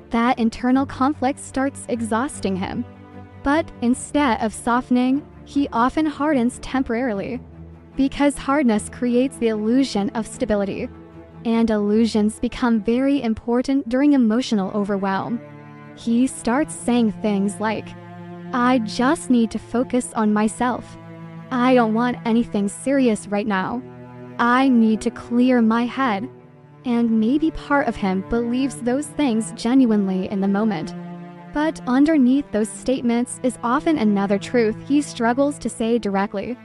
That internal conflict starts exhausting him. But instead of softening, he often hardens temporarily, because hardness creates the illusion of stability, and illusions become very important during emotional overwhelm. He starts saying things like, "I just need to focus on myself. I don't want anything serious right now. I need to clear my head." And maybe part of him believes those things genuinely in the moment. But underneath those statements is often another truth he struggles to say directly.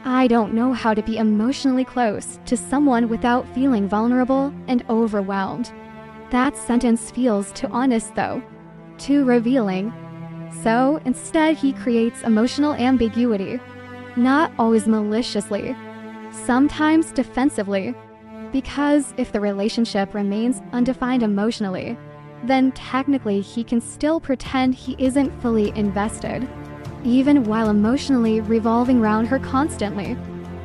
I don't know how to be emotionally close to someone without feeling vulnerable and overwhelmed. That sentence feels too honest though, too revealing. So instead he creates emotional ambiguity, not always maliciously, sometimes defensively. Because if the relationship remains undefined emotionally, then technically he can still pretend he isn't fully invested, even while emotionally revolving around her constantly.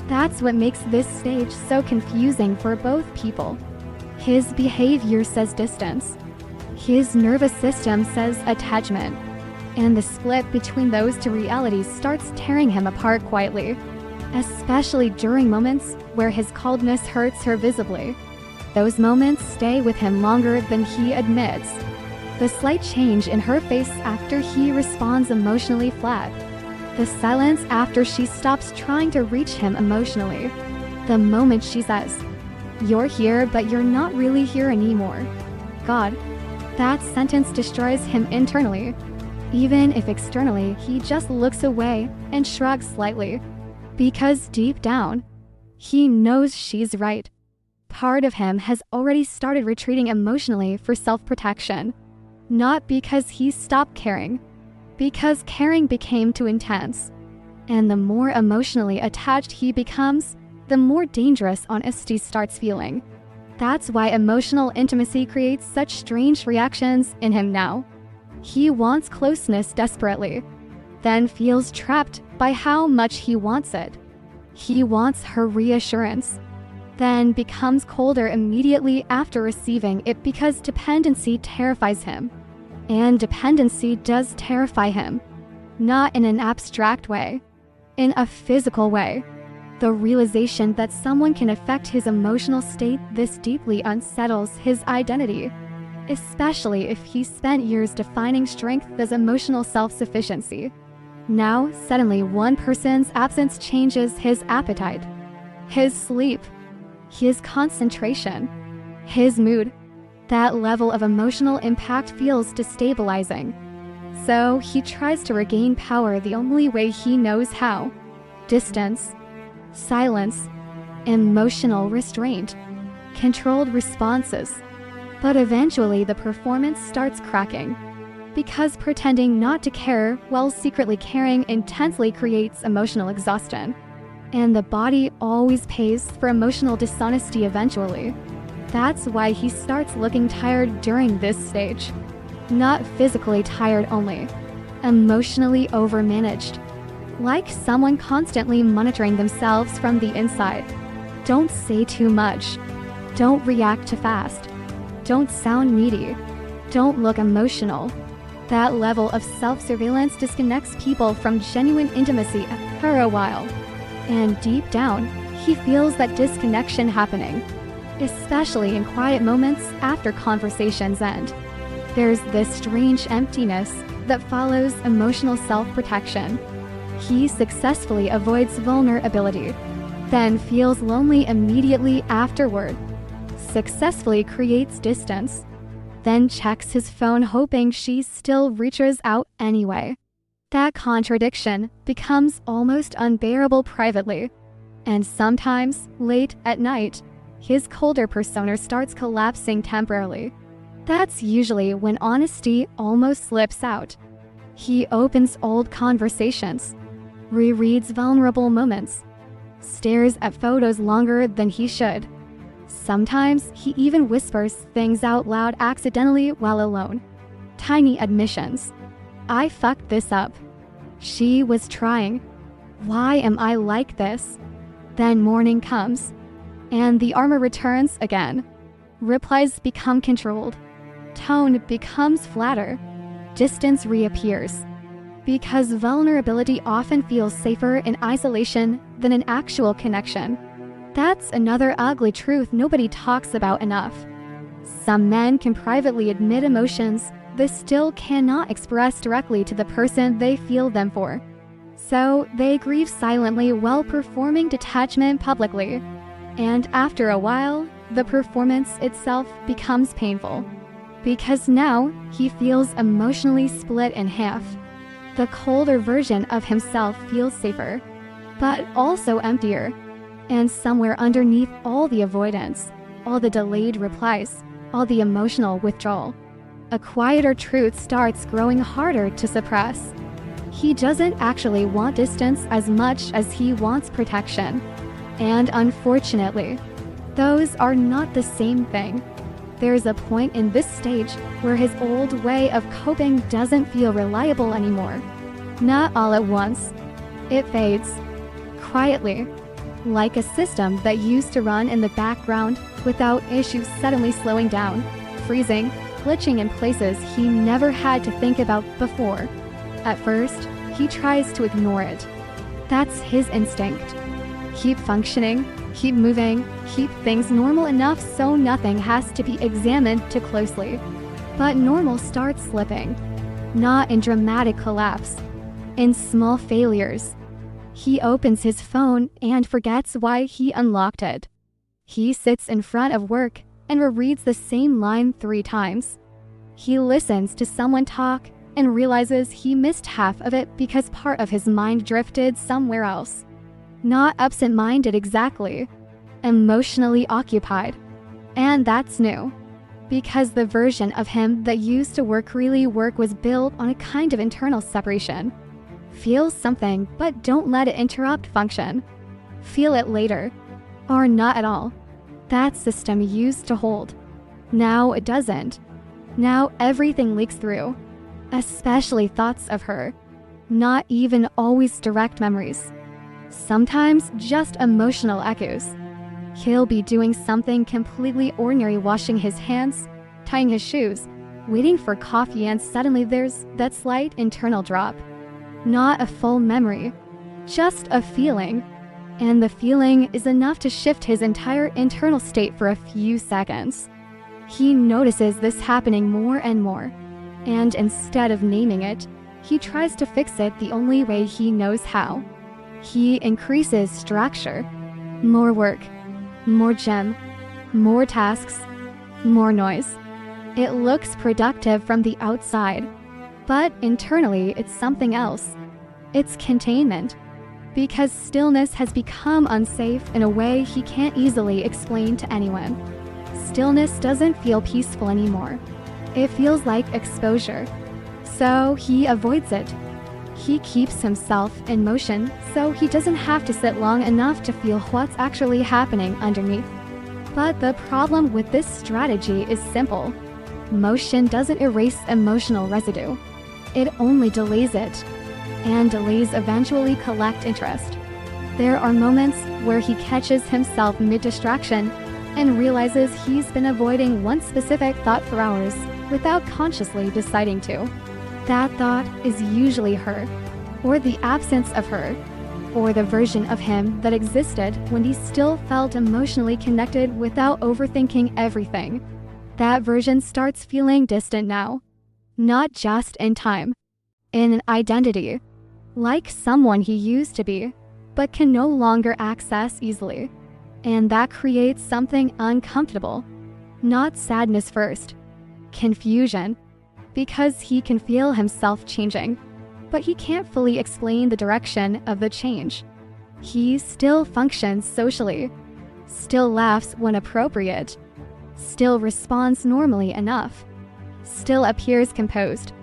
That's what makes this stage so confusing for both people. His behavior says distance. His nervous system says attachment. And the split between those two realities starts tearing him apart quietly, especially during moments where his coldness hurts her visibly. Those moments stay with him longer than he admits. The slight change in her face after he responds emotionally flat. The silence after she stops trying to reach him emotionally. The moment she says, "You're here, but you're not really here anymore." God, that sentence destroys him internally. Even if externally he just looks away and shrugs slightly. Because deep down, he knows she's right. Part of him has already started retreating emotionally for self-protection. Not because he stopped caring, because caring became too intense. And the more emotionally attached he becomes, the more dangerous honesty starts feeling. That's why emotional intimacy creates such strange reactions in him now. He wants closeness desperately, then feels trapped by how much he wants it. He wants her reassurance, then becomes colder immediately after receiving it because dependency terrifies him. And dependency does terrify him, not in an abstract way, in a physical way. The realization that someone can affect his emotional state this deeply unsettles his identity, especially if he spent years defining strength as emotional self-sufficiency. Now, suddenly one person's absence changes his appetite, his sleep, his concentration, his mood. That level of emotional impact feels destabilizing. So he tries to regain power the only way he knows how. Distance, silence, emotional restraint, controlled responses. But eventually the performance starts cracking. Because pretending not to care while secretly caring intensely creates emotional exhaustion. And the body always pays for emotional dishonesty eventually. That's why he starts looking tired during this stage. Not physically tired only, emotionally overmanaged. Like someone constantly monitoring themselves from the inside. Don't say too much. Don't react too fast. Don't sound needy. Don't look emotional. That level of self-surveillance disconnects people from genuine intimacy after a while. And deep down, he feels that disconnection happening, especially in quiet moments after conversations end. There's this strange emptiness that follows emotional self-protection. He successfully avoids vulnerability, then feels lonely immediately afterward, successfully creates distance, then checks his phone hoping she still reaches out anyway. That contradiction becomes almost unbearable privately. And sometimes, late at night, his colder persona starts collapsing temporarily. That's usually when honesty almost slips out. He opens old conversations, rereads vulnerable moments, stares at photos longer than he should. Sometimes he even whispers things out loud accidentally while alone. Tiny admissions. I fucked this up. She was trying. Why am I like this? Then morning comes, and the armor returns again. Replies become controlled. Tone becomes flatter. Distance reappears. Because vulnerability often feels safer in isolation than in actual connection. That's another ugly truth nobody talks about enough. Some men can privately admit emotions they still cannot express directly to the person they feel them for. So they grieve silently while performing detachment publicly. And after a while, the performance itself becomes painful. Because now he feels emotionally split in half. The colder version of himself feels safer, but also emptier. And somewhere underneath all the avoidance, all the delayed replies, all the emotional withdrawal, a quieter truth starts growing harder to suppress. He doesn't actually want distance as much as he wants protection. And unfortunately, those are not the same thing. There's a point in this stage where his old way of coping doesn't feel reliable anymore. Not all at once. It fades. Quietly. Like a system that used to run in the background without issues suddenly slowing down, freezing, glitching in places he never had to think about before. At first, he tries to ignore it. That's his instinct. Keep functioning, keep moving, keep things normal enough so nothing has to be examined too closely. But normal starts slipping. Not in dramatic collapse. In small failures. He opens his phone and forgets why he unlocked it. He sits in front of work and rereads the same line 3 times. He listens to someone talk and realizes he missed half of it because part of his mind drifted somewhere else. Not absent-minded exactly, emotionally occupied. And that's new. Because the version of him that used to really work was built on a kind of internal separation. Feel something, but don't let it interrupt function. Feel it later. Or not at all. That system used to hold. Now it doesn't. Now everything leaks through. Especially thoughts of her. Not even always direct memories. Sometimes just emotional echoes. He'll be doing something completely ordinary, washing his hands, tying his shoes, waiting for coffee, and suddenly there's that slight internal drop. Not a full memory, just a feeling. And the feeling is enough to shift his entire internal state for a few seconds. He notices this happening more and more. And instead of naming it, he tries to fix it the only way he knows how. He increases structure. More work. More gym. More tasks. More noise. It looks productive from the outside. But internally, it's something else. It's containment. Because stillness has become unsafe in a way he can't easily explain to anyone. Stillness doesn't feel peaceful anymore. It feels like exposure. So he avoids it. He keeps himself in motion so he doesn't have to sit long enough to feel what's actually happening underneath. But the problem with this strategy is simple. Motion doesn't erase emotional residue. It only delays it. And delays eventually collect interest. There are moments where he catches himself mid-distraction and realizes he's been avoiding one specific thought for hours without consciously deciding to. That thought is usually her, or the absence of her, or the version of him that existed when he still felt emotionally connected without overthinking everything. That version starts feeling distant now. Not just in time. In an identity. Like someone he used to be, but can no longer access easily. And that creates something uncomfortable. Not sadness first. Confusion. Because he can feel himself changing, but he can't fully explain the direction of the change. He still functions socially, still laughs when appropriate, still responds normally enough, still appears composed.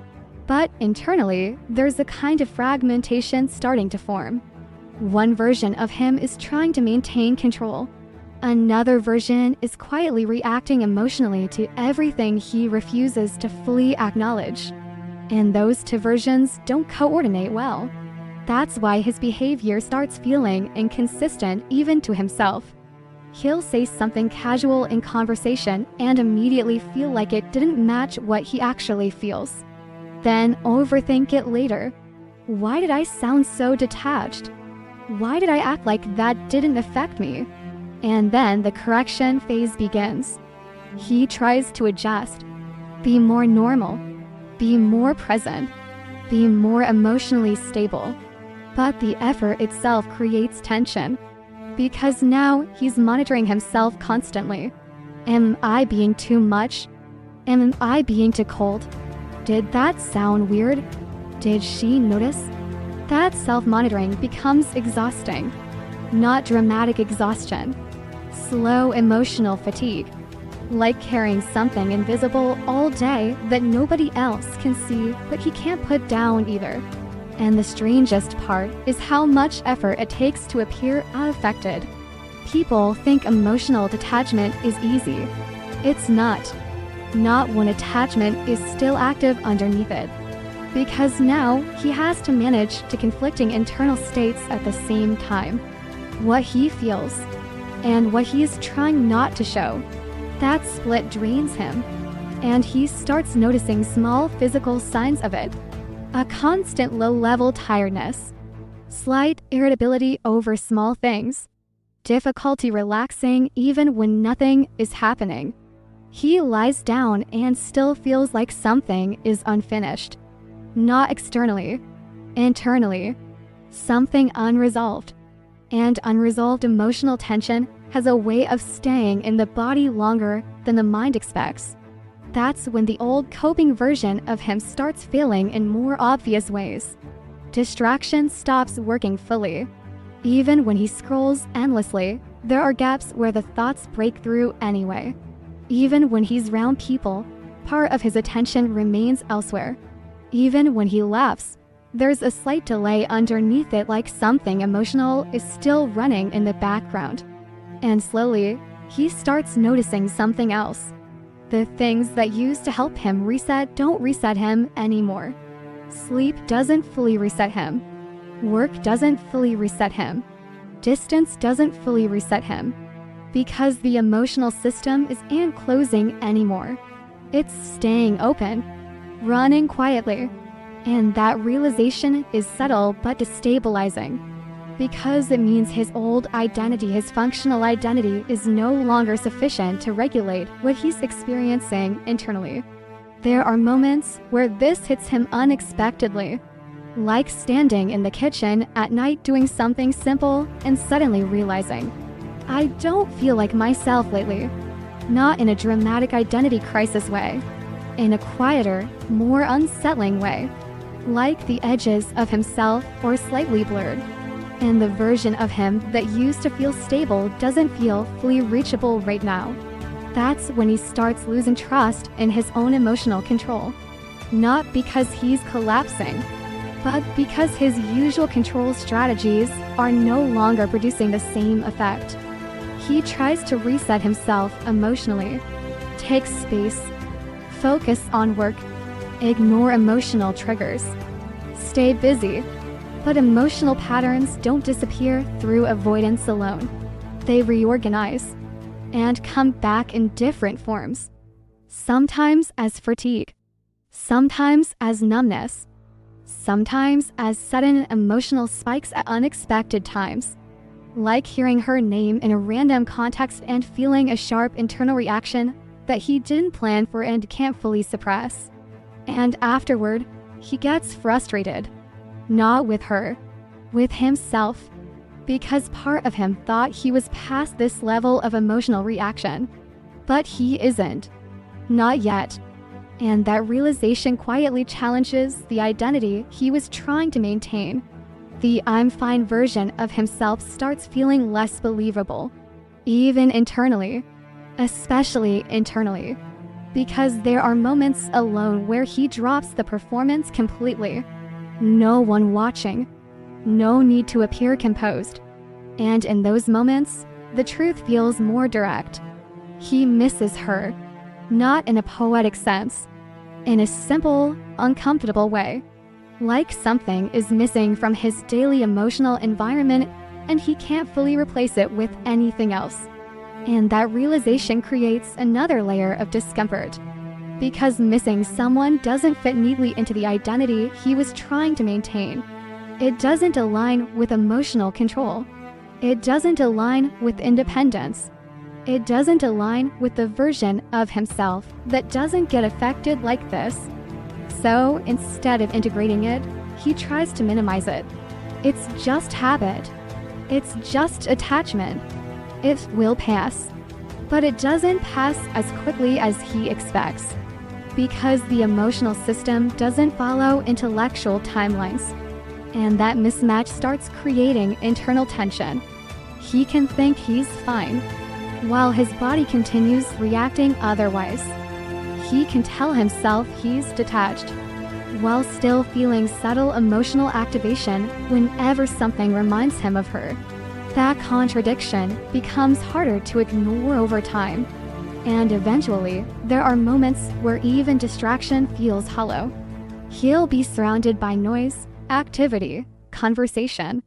But internally, there's a kind of fragmentation starting to form. One version of him is trying to maintain control. Another version is quietly reacting emotionally to everything he refuses to fully acknowledge. And those two versions don't coordinate well. That's why his behavior starts feeling inconsistent even to himself. He'll say something casual in conversation and immediately feel like it didn't match what he actually feels. Then overthink it later. Why did I sound so detached? Why did I act like that didn't affect me? And then the correction phase begins. He tries to adjust, be more normal, be more present, be more emotionally stable. But the effort itself creates tension, because now he's monitoring himself constantly. Am I being too much? Am I being too cold? Did that sound weird? Did she notice? That self-monitoring becomes exhausting. Not dramatic exhaustion. Slow emotional fatigue. Like carrying something invisible all day that nobody else can see, but he can't put down either. And the strangest part is how much effort it takes to appear unaffected. People think emotional detachment is easy. It's not. Not when attachment is still active underneath it. Because now he has to manage two conflicting internal states at the same time. What he feels and what he is trying not to show. That split drains him, and he starts noticing small physical signs of it. A constant low-level tiredness, slight irritability over small things, difficulty relaxing even when nothing is happening. He lies down and still feels like something is unfinished. Not externally, internally, something unresolved. And unresolved emotional tension has a way of staying in the body longer than the mind expects. That's when the old coping version of him starts failing in more obvious ways. Distraction stops working fully. Even when he scrolls endlessly, there are gaps where the thoughts break through anyway. Even when he's around people, part of his attention remains elsewhere. Even when he laughs, there's a slight delay underneath it, like something emotional is still running in the background. And slowly, he starts noticing something else. The things that used to help him reset don't reset him anymore. Sleep doesn't fully reset him. Work doesn't fully reset him. Distance doesn't fully reset him. Because the emotional system isn't closing anymore. It's staying open, running quietly. And that realization is subtle but destabilizing. Because it means his old identity, his functional identity, is no longer sufficient to regulate what he's experiencing internally. There are moments where this hits him unexpectedly, like standing in the kitchen at night doing something simple and suddenly realizing, I don't feel like myself lately. Not in a dramatic identity crisis way, in a quieter, more unsettling way, like the edges of himself are slightly blurred. And the version of him that used to feel stable doesn't feel fully reachable right now. That's when he starts losing trust in his own emotional control. Not because he's collapsing, but because his usual control strategies are no longer producing the same effect. He tries to reset himself emotionally, take space, focus on work, ignore emotional triggers, stay busy. But emotional patterns don't disappear through avoidance alone. They reorganize and come back in different forms. Sometimes as fatigue, sometimes as numbness, sometimes as sudden emotional spikes at unexpected times. Like hearing her name in a random context and feeling a sharp internal reaction that he didn't plan for and can't fully suppress. And afterward, he gets frustrated. Not with her, with himself, because part of him thought he was past this level of emotional reaction. But he isn't. Not yet. And that realization quietly challenges the identity he was trying to maintain. The I'm fine version of himself starts feeling less believable, even internally, especially internally, because there are moments alone where he drops the performance completely. No one watching. No need to appear composed. And in those moments, the truth feels more direct. He misses her. Not in a poetic sense, in a simple, uncomfortable way. Like something is missing from his daily emotional environment and he can't fully replace it with anything else. And that realization creates another layer of discomfort. Because missing someone doesn't fit neatly into the identity he was trying to maintain. It doesn't align with emotional control. It doesn't align with independence. It doesn't align with the version of himself that doesn't get affected like this. So instead of integrating it, he tries to minimize it. It's just habit. It's just attachment. It will pass. But it doesn't pass as quickly as he expects. Because the emotional system doesn't follow intellectual timelines. And that mismatch starts creating internal tension. He can think he's fine, while his body continues reacting otherwise. He can tell himself he's detached, while still feeling subtle emotional activation whenever something reminds him of her. That contradiction becomes harder to ignore over time. And eventually, there are moments where even distraction feels hollow. He'll be surrounded by noise, activity, conversation,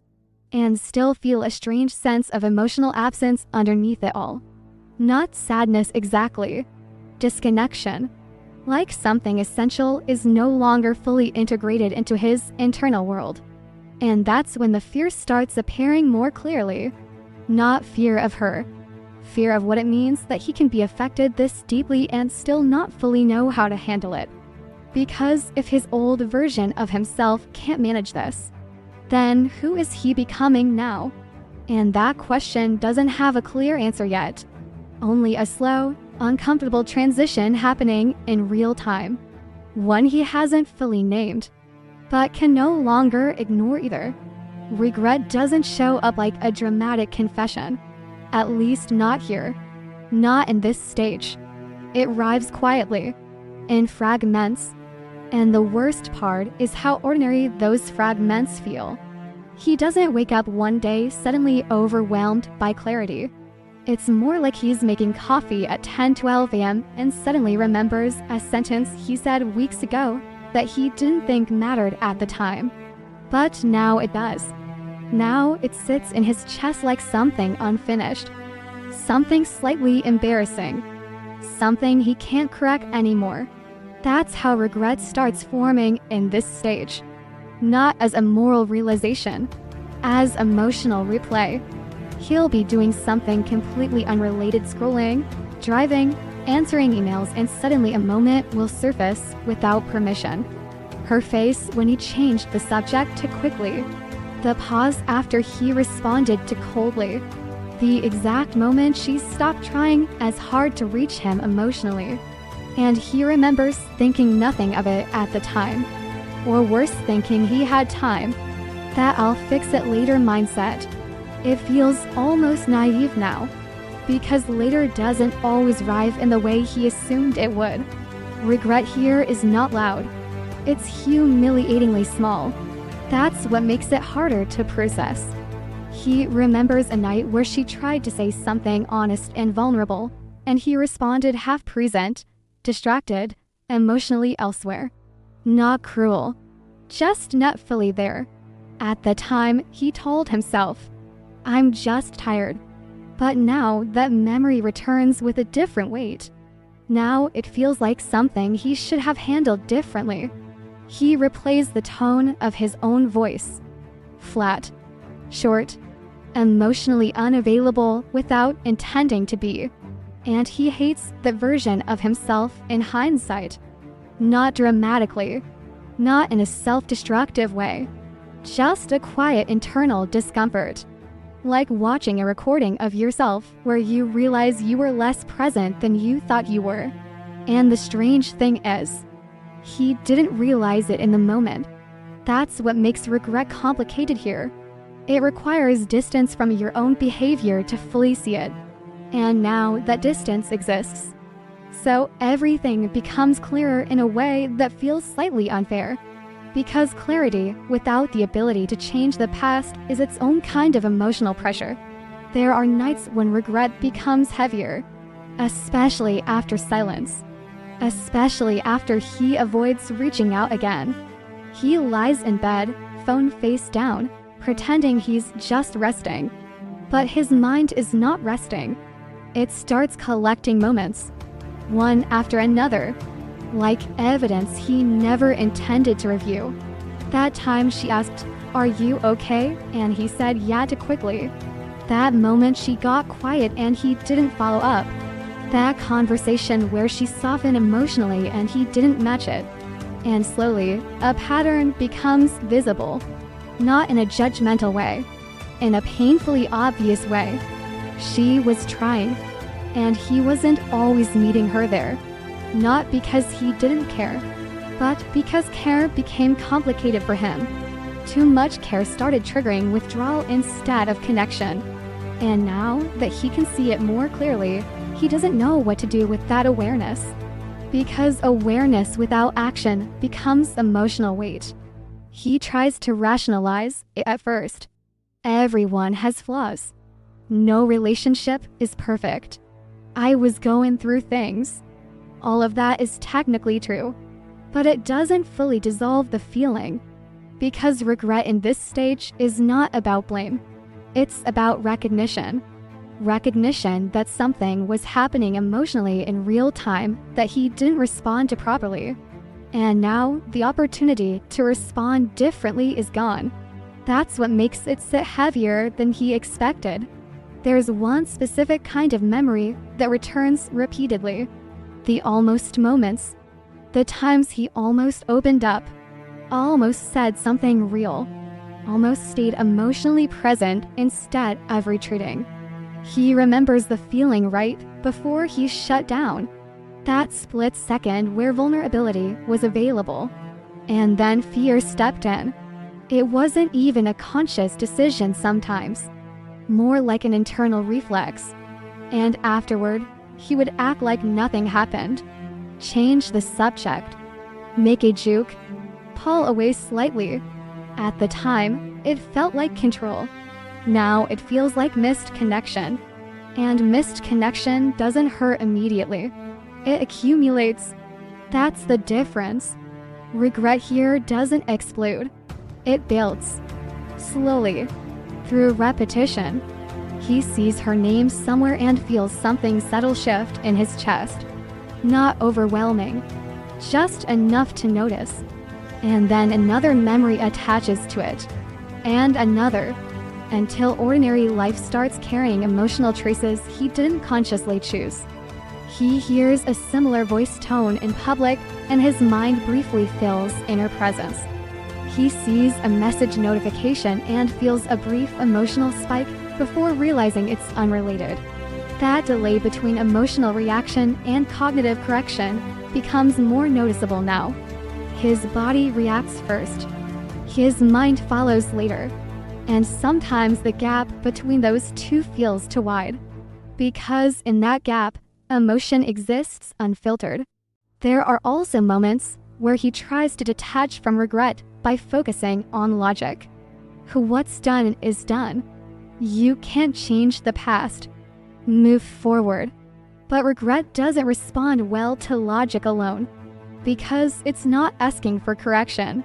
and still feel a strange sense of emotional absence underneath it all. Not sadness exactly, disconnection. Like something essential is no longer fully integrated into his internal world. And that's when the fear starts appearing more clearly. Not fear of her. Fear of what it means that he can be affected this deeply and still not fully know how to handle it. Because if his old version of himself can't manage this, then who is he becoming now? And that question doesn't have a clear answer yet. Only a slow, uncomfortable transition happening in real time. One he hasn't fully named, but can no longer ignore either. Regret doesn't show up like a dramatic confession. At least not here. Not in this stage. It arrives quietly, in fragments. And the worst part is how ordinary those fragments feel. He doesn't wake up one day suddenly overwhelmed by clarity. It's more like he's making coffee at 10-12 a.m. and suddenly remembers a sentence he said weeks ago that he didn't think mattered at the time. But now it does. Now it sits in his chest like something unfinished. Something slightly embarrassing. Something he can't correct anymore. That's how regret starts forming in this stage. Not as a moral realization, as emotional replay. He'll be doing something completely unrelated, scrolling, driving, answering emails, and suddenly a moment will surface without permission. Her face when he changed the subject too quickly. The pause after he responded too coldly. The exact moment she stopped trying as hard to reach him emotionally. And he remembers thinking nothing of it at the time. Or worse, thinking he had time. That I'll fix it later mindset. It feels almost naive now. Because later doesn't always arrive in the way he assumed it would. Regret here is not loud. It's humiliatingly small. That's what makes it harder to process. He remembers a night where she tried to say something honest and vulnerable, and he responded half present, distracted, emotionally elsewhere. Not cruel, just not fully there. At the time, he told himself, "I'm just tired." But now that memory returns with a different weight. Now it feels like something he should have handled differently. He replays the tone of his own voice. Flat, short, emotionally unavailable without intending to be. And he hates the version of himself in hindsight. Not dramatically, not in a self-destructive way. Just a quiet internal discomfort. Like watching a recording of yourself where you realize you were less present than you thought you were. And the strange thing is, he didn't realize it in the moment. That's what makes regret complicated here. It requires distance from your own behavior to fully see it. And now that distance exists. So everything becomes clearer in a way that feels slightly unfair. Because clarity, without the ability to change the past, is its own kind of emotional pressure. There are nights when regret becomes heavier, especially after silence. especially after he avoids reaching out again. He lies in bed, phone face down, pretending he's just resting. But his mind is not resting. It starts collecting moments, one after another, like evidence he never intended to review. That time she asked, "Are you okay?" and he said yeah too quickly. That moment she got quiet and he didn't follow up. That conversation where she softened emotionally and he didn't match it. And slowly, a pattern becomes visible. Not in a judgmental way, in a painfully obvious way. She was trying, and he wasn't always meeting her there. Not because he didn't care, but because care became complicated for him. Too much care started triggering withdrawal instead of connection. And now that he can see it more clearly, he doesn't know what to do with that awareness. Because awareness without action becomes emotional weight. He tries to rationalize it at first. Everyone has flaws. No relationship is perfect. I was going through things. All of that is technically true, but it doesn't fully dissolve the feeling. Because regret in this stage is not about blame. It's about recognition. Recognition that something was happening emotionally in real time that he didn't respond to properly. And now the opportunity to respond differently is gone. That's what makes it sit heavier than he expected. There's one specific kind of memory that returns repeatedly. The almost moments. The times he almost opened up. Almost said something real. Almost stayed emotionally present instead of retreating. He remembers the feeling right before he shut down. That split second where vulnerability was available. And then fear stepped in. It wasn't even a conscious decision sometimes. More like an internal reflex. And afterward, he would act like nothing happened. Change the subject. Make a joke. Pull away slightly. At the time, it felt like control. Now it feels like missed connection. And missed connection doesn't hurt immediately. It accumulates. That's the difference. Regret here doesn't explode. It builds. Slowly. Through repetition. He sees her name somewhere and feels something subtle shift in his chest. Not overwhelming. Just enough to notice. And then another memory attaches to it. And another. Until ordinary life starts carrying emotional traces he didn't consciously choose. He hears a similar voice tone in public and his mind briefly fills in her presence. He sees a message notification and feels a brief emotional spike before realizing it's unrelated. That delay between emotional reaction and cognitive correction becomes more noticeable now. His body reacts first. His mind follows later. And sometimes the gap between those two feels too wide. Because in that gap, emotion exists unfiltered. There are also moments where he tries to detach from regret by focusing on logic. What's done is done. You can't change the past. Move forward. But regret doesn't respond well to logic alone. Because it's not asking for correction.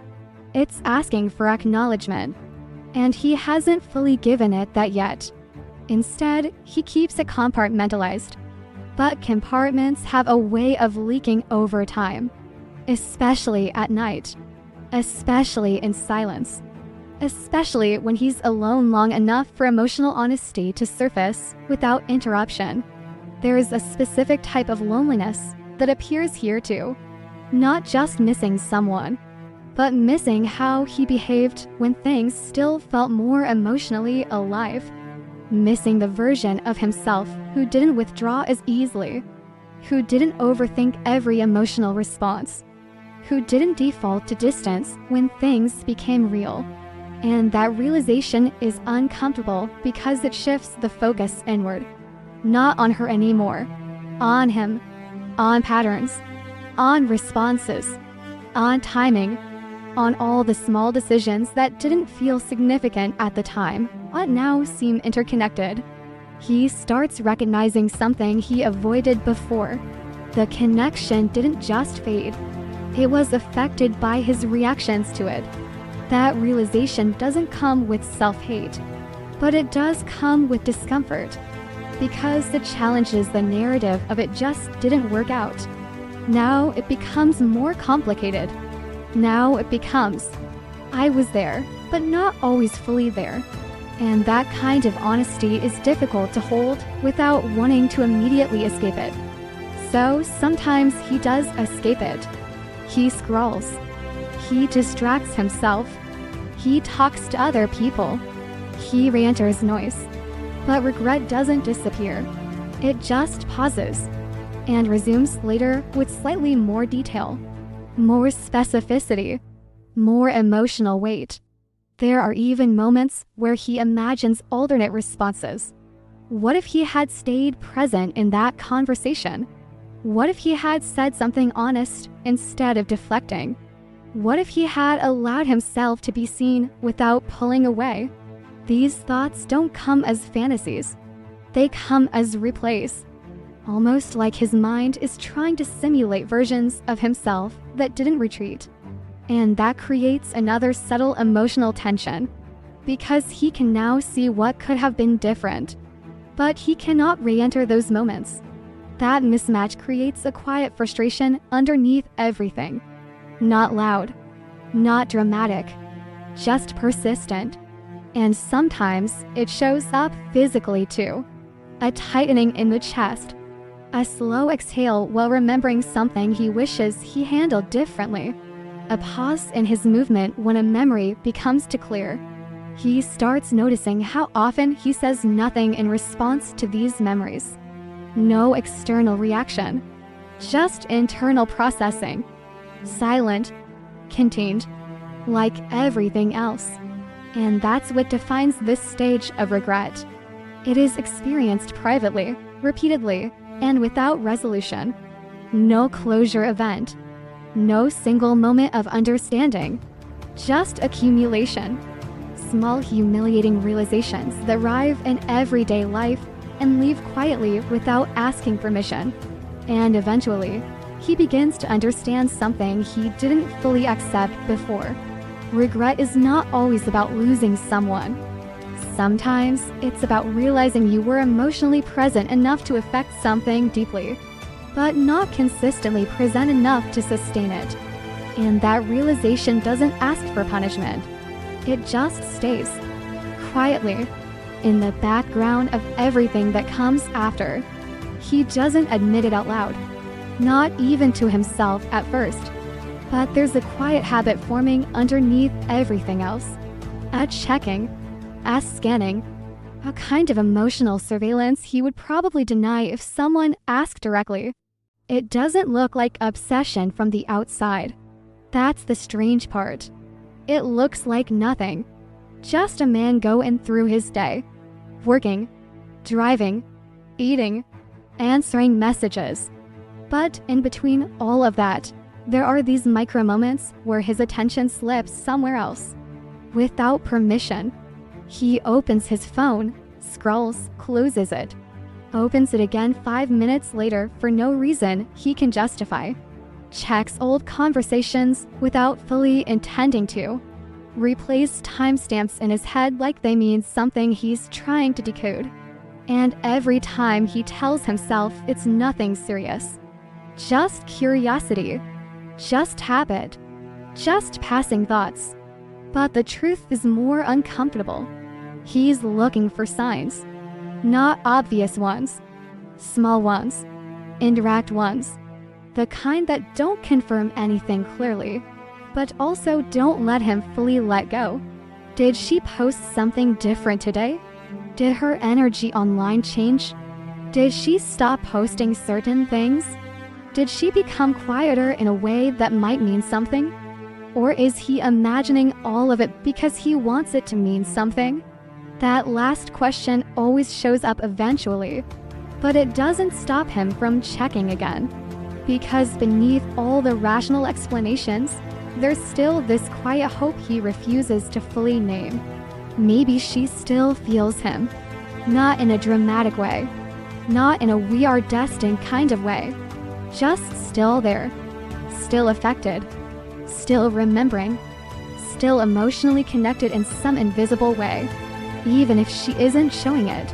It's asking for acknowledgement. And he hasn't fully given it that yet. Instead, he keeps it compartmentalized. But compartments have a way of leaking over time. Especially at night. Especially in silence. Especially when he's alone long enough for emotional honesty to surface without interruption. There is a specific type of loneliness that appears here too. Not just missing someone, but missing how he behaved when things still felt more emotionally alive. Missing the version of himself who didn't withdraw as easily, who didn't overthink every emotional response, who didn't default to distance when things became real. And that realization is uncomfortable because it shifts the focus inward. Not on her anymore. On him. On patterns. On responses. On timing. On all the small decisions that didn't feel significant at the time, but now seem interconnected. He starts recognizing something he avoided before. The connection didn't just fade. It was affected by his reactions to it. That realization doesn't come with self-hate, but it does come with discomfort, because it challenges the narrative of it just didn't work out. Now it becomes more complicated. Now it becomes, I was there, but not always fully there. And that kind of honesty is difficult to hold without wanting to immediately escape it. So sometimes he does escape it. He scrolls. He distracts himself. He talks to other people. He re-enters noise. But regret doesn't disappear. It just pauses and resumes later with slightly more detail, more specificity, more emotional weight. There are even moments where he imagines alternate responses. What if he had stayed present in that conversation? What if he had said something honest instead of deflecting? What if he had allowed himself to be seen without pulling away? These thoughts don't come as fantasies. They come as replays, almost like his mind is trying to simulate versions of himself that didn't retreat. And that creates another subtle emotional tension, because he can now see what could have been different, but he cannot re-enter those moments. That mismatch creates a quiet frustration underneath everything. Not loud, not dramatic, just persistent. And sometimes it shows up physically too. A tightening in the chest, a slow exhale while remembering something he wishes he handled differently, a pause in his movement when a memory becomes too clear. He starts noticing how often he says nothing in response to these memories. No external reaction, just internal processing. Silent, contained, like everything else. And that's what defines this stage of regret. It is experienced privately, repeatedly, and without resolution. No closure event. No single moment of understanding. Just accumulation. Small humiliating realizations that arrive in everyday life and leave quietly without asking permission. And eventually, he begins to understand something he didn't fully accept before. Regret is not always about losing someone. Sometimes it's about realizing you were emotionally present enough to affect something deeply, but not consistently present enough to sustain it. And that realization doesn't ask for punishment. It just stays, quietly, in the background of everything that comes after. He doesn't admit it out loud, not even to himself at first. But there's a quiet habit forming underneath everything else. A checking, a scanning, a kind of emotional surveillance he would probably deny if someone asked directly. It doesn't look like obsession from the outside. That's the strange part. It looks like nothing. Just a man going through his day. Working, driving, eating, answering messages. But in between all of that, there are these micro moments where his attention slips somewhere else. Without permission, he opens his phone, scrolls, closes it, opens it again 5 minutes later for no reason he can justify, checks old conversations without fully intending to, replays timestamps in his head like they mean something he's trying to decode. And every time he tells himself it's nothing serious. Just curiosity. Just habit. Just passing thoughts. But the truth is more uncomfortable. He's looking for signs. Not obvious ones. Small ones. Indirect ones. The kind that don't confirm anything clearly, but also don't let him fully let go. Did she post something different today? Did her energy online change? Did she stop posting certain things? Did she become quieter in a way that might mean something? Or is he imagining all of it because he wants it to mean something? That last question always shows up eventually, but it doesn't stop him from checking again. Because beneath all the rational explanations, there's still this quiet hope he refuses to fully name. Maybe she still feels him. Not in a dramatic way. Not in a we are destined kind of way. just still there, still affected, still remembering, still emotionally connected in some invisible way, even if she isn't showing it.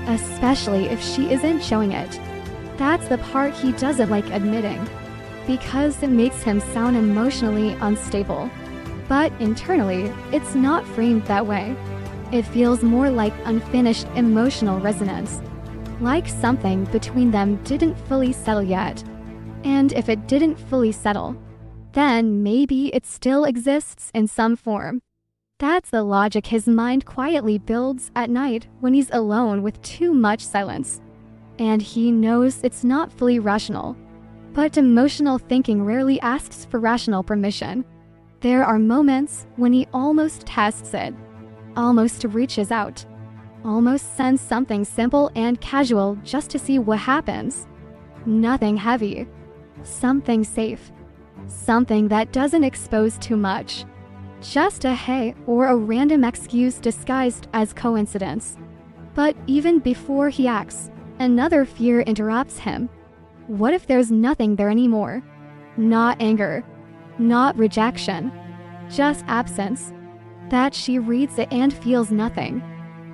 Especially if she isn't showing it. That's the part he doesn't like admitting, because it makes him sound emotionally unstable. But internally, it's not framed that way. It feels more like unfinished emotional resonance, like something between them didn't fully settle yet. And if it didn't fully settle, then maybe it still exists in some form. That's the logic his mind quietly builds at night when he's alone with too much silence. And he knows it's not fully rational. But emotional thinking rarely asks for rational permission. There are moments when he almost tests it, almost reaches out, almost sends something simple and casual just to see what happens. Nothing heavy. Something safe. Something that doesn't expose too much. Just a hey or a random excuse disguised as coincidence. But even before he acts, another fear interrupts him. What if there's nothing there anymore? Not anger, not rejection, just absence. That she reads it and feels nothing.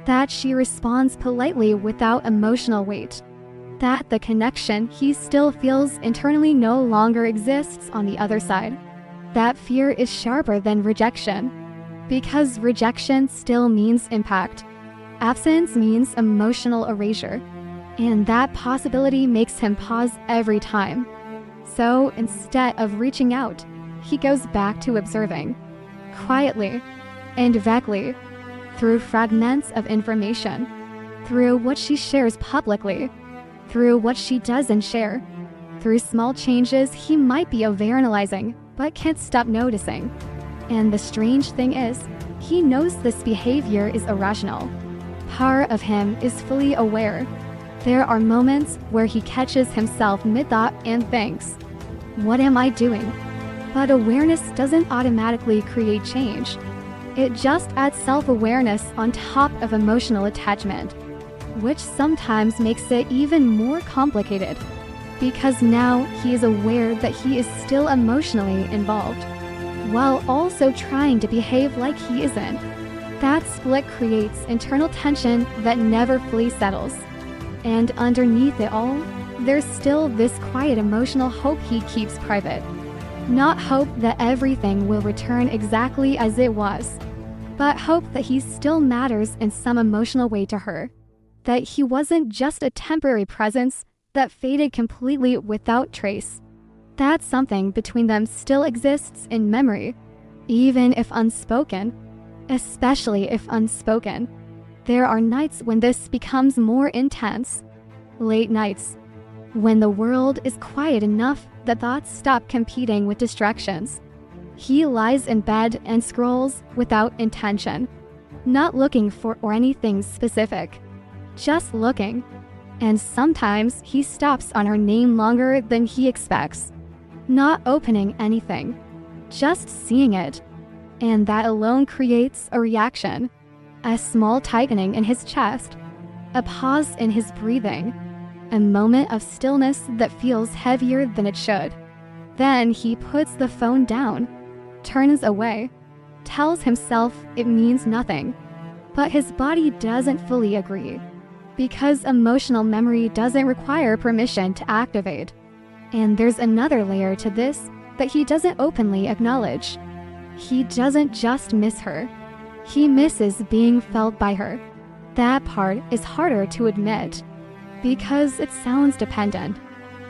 That she responds politely without emotional weight. That the connection he still feels internally no longer exists on the other side. That fear is sharper than rejection, because rejection still means impact. Absence means emotional erasure, and that possibility makes him pause every time. So instead of reaching out, he goes back to observing, quietly and vaguely, through fragments of information, through what she shares publicly, through what she doesn't share, through small changes he might be overanalyzing but can't stop noticing. And the strange thing is, he knows this behavior is irrational. Part of him is fully aware. There are moments where he catches himself mid-thought and thinks, "What am I doing?" But awareness doesn't automatically create change. It just adds self-awareness on top of emotional attachment, which sometimes makes it even more complicated. Because now he is aware that he is still emotionally involved, while also trying to behave like he isn't. That split creates internal tension that never fully settles. And underneath it all, there's still this quiet emotional hope he keeps private. Not hope that everything will return exactly as it was, but hope that he still matters in some emotional way to her. That he wasn't just a temporary presence that faded completely without trace. That something between them still exists in memory, even if unspoken, especially if unspoken. There are nights when this becomes more intense. Late nights, when the world is quiet enough that thoughts stop competing with distractions. He lies in bed and scrolls without intention, not looking for anything specific, just looking. And sometimes he stops on her name longer than he expects, not opening anything, just seeing it. And that alone creates a reaction, a small tightening in his chest, a pause in his breathing, a moment of stillness that feels heavier than it should. Then he puts the phone down, turns away, tells himself it means nothing. But his body doesn't fully agree, because emotional memory doesn't require permission to activate. And there's another layer to this that he doesn't openly acknowledge. He doesn't just miss her. He misses being felt by her. That part is harder to admit, because it sounds dependent.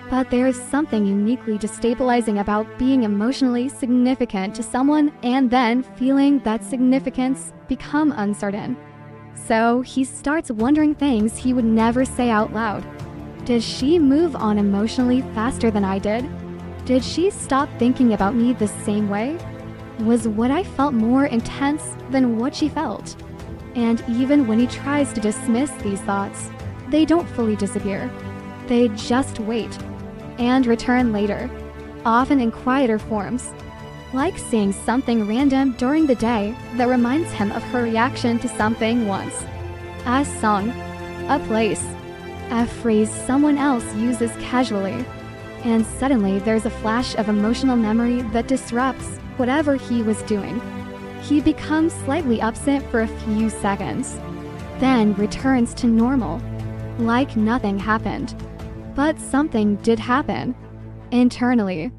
But there is something uniquely destabilizing about being emotionally significant to someone and then feeling that significance become uncertain. So he starts wondering things he would never say out loud. Did she move on emotionally faster than I did? Did she stop thinking about me the same way? Was what I felt more intense than what she felt? And even when he tries to dismiss these thoughts, they don't fully disappear. They just wait and return later, often in quieter forms, like seeing something random during the day that reminds him of her reaction to something once. A song, a place, a phrase someone else uses casually. And suddenly there's a flash of emotional memory that disrupts whatever he was doing. He becomes slightly absent for a few seconds, then returns to normal, like nothing happened. But something did happen, internally.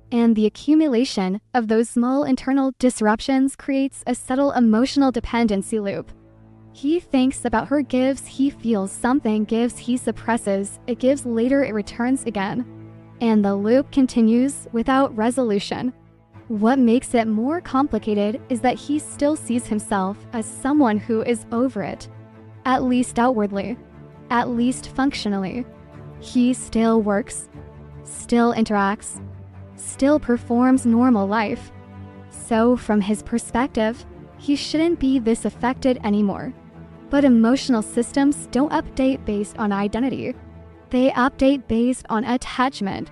And the accumulation of those small internal disruptions creates a subtle emotional dependency loop. He thinks about her, gives, he feels something, gives, he suppresses, it gives, later it returns again. And the loop continues without resolution. What makes it more complicated is that he still sees himself as someone who is over it, at least outwardly, at least functionally. He still works, still interacts, still performs normal life. So from his perspective, he shouldn't be this affected anymore. But emotional systems don't update based on identity. They update based on attachment.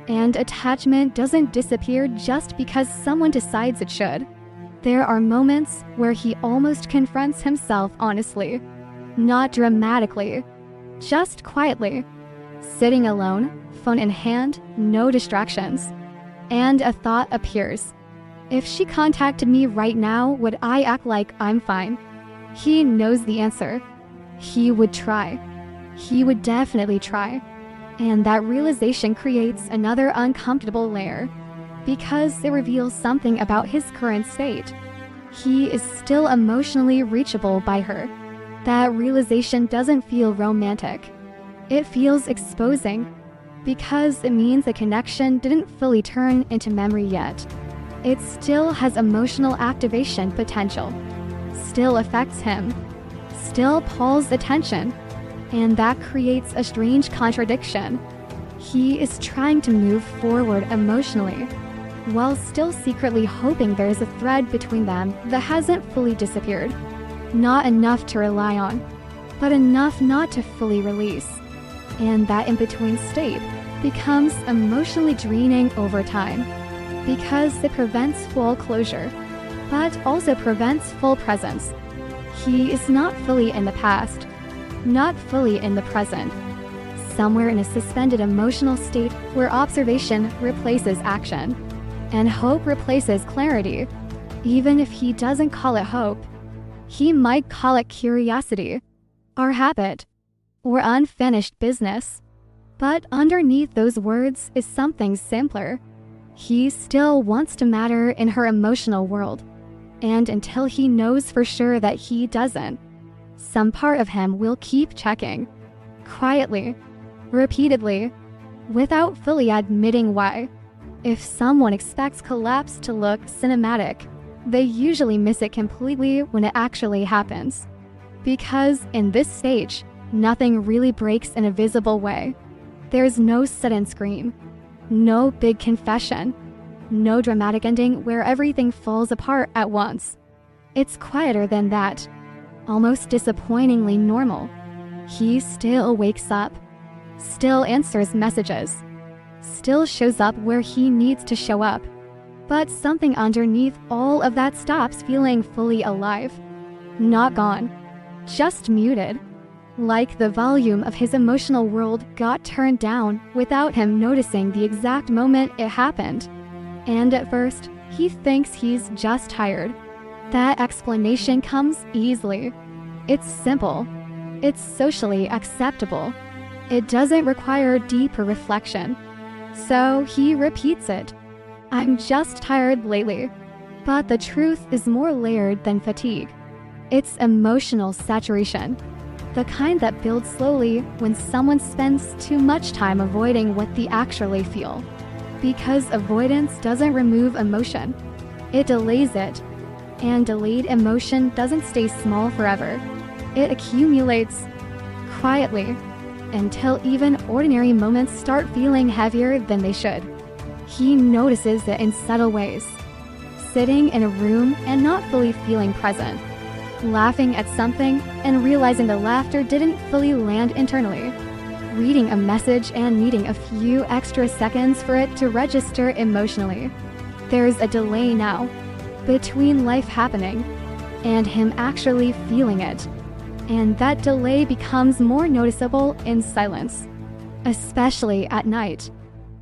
And attachment doesn't disappear just because someone decides it should. There are moments where he almost confronts himself honestly. Not dramatically, just quietly. Sitting alone, phone in hand, no distractions. And a thought appears. If she contacted me right now, would I act like I'm fine? He knows the answer. He would try. He would definitely try. And that realization creates another uncomfortable layer, because it reveals something about his current state. He is still emotionally reachable by her. That realization doesn't feel romantic. It feels exposing, because it means the connection didn't fully turn into memory yet. It still has emotional activation potential, still affects him, still pulls attention. And that creates a strange contradiction. He is trying to move forward emotionally, while still secretly hoping there is a thread between them that hasn't fully disappeared. Not enough to rely on, but enough not to fully release. And that in-between state becomes emotionally draining over time, because it prevents full closure, but also prevents full presence. He is not fully in the past, not fully in the present, somewhere in a suspended emotional state where observation replaces action, and hope replaces clarity. Even if he doesn't call it hope, he might call it curiosity, or habit, or unfinished business. But underneath those words is something simpler. He still wants to matter in her emotional world, and until he knows for sure that he doesn't, some part of him will keep checking, quietly, repeatedly, without fully admitting why. If someone expects collapse to look cinematic, they usually miss it completely when it actually happens. Because in this stage, nothing really breaks in a visible way. There's no sudden scream, no big confession, no dramatic ending where everything falls apart at once. It's quieter than that. Almost disappointingly normal. He still wakes up, still answers messages, still shows up where he needs to show up. But something underneath all of that stops feeling fully alive. Not gone, just muted. Like the volume of his emotional world got turned down without him noticing the exact moment it happened. And at first, he thinks he's just tired. That explanation comes easily. It's simple. It's socially acceptable. It doesn't require deeper reflection. So he repeats it. I'm just tired lately. But the truth is more layered than fatigue. It's emotional saturation. The kind that builds slowly when someone spends too much time avoiding what they actually feel. Because avoidance doesn't remove emotion. It delays it. And delayed emotion doesn't stay small forever. It accumulates quietly until even ordinary moments start feeling heavier than they should. He notices it in subtle ways. Sitting in a room and not fully feeling present. Laughing at something and realizing the laughter didn't fully land internally. Reading a message and needing a few extra seconds for it to register emotionally. There's a delay now between life happening and him actually feeling it. And that delay becomes more noticeable in silence, especially at night.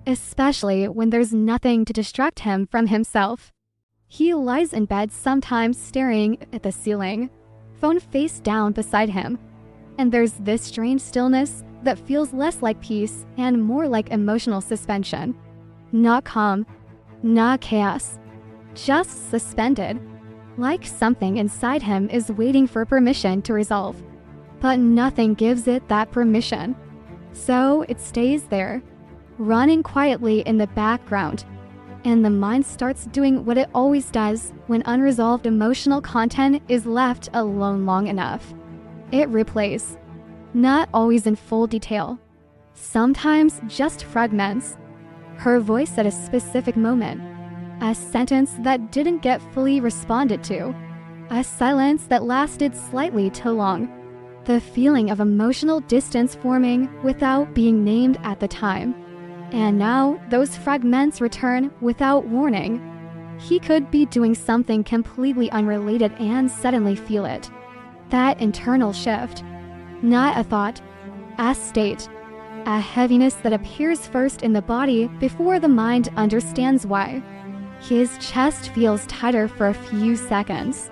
especially when there's nothing to distract him from himself. He lies in bed, sometimes staring at the ceiling, phone face down beside him, and there's this strange stillness that feels less like peace and more like emotional suspension. Not calm, not chaos, just suspended, like something inside him is waiting for permission to resolve. But nothing gives it that permission. So it stays there, running quietly in the background, and the mind starts doing what it always does when unresolved emotional content is left alone long enough. It replays, not always in full detail, sometimes just fragments. Her voice at a specific moment, a sentence that didn't get fully responded to, a silence that lasted slightly too long, the feeling of emotional distance forming without being named at the time. And now those fragments return without warning. He could be doing something completely unrelated and suddenly feel it. That internal shift. Not a thought, a state. A heaviness that appears first in the body before the mind understands why. His chest feels tighter for a few seconds.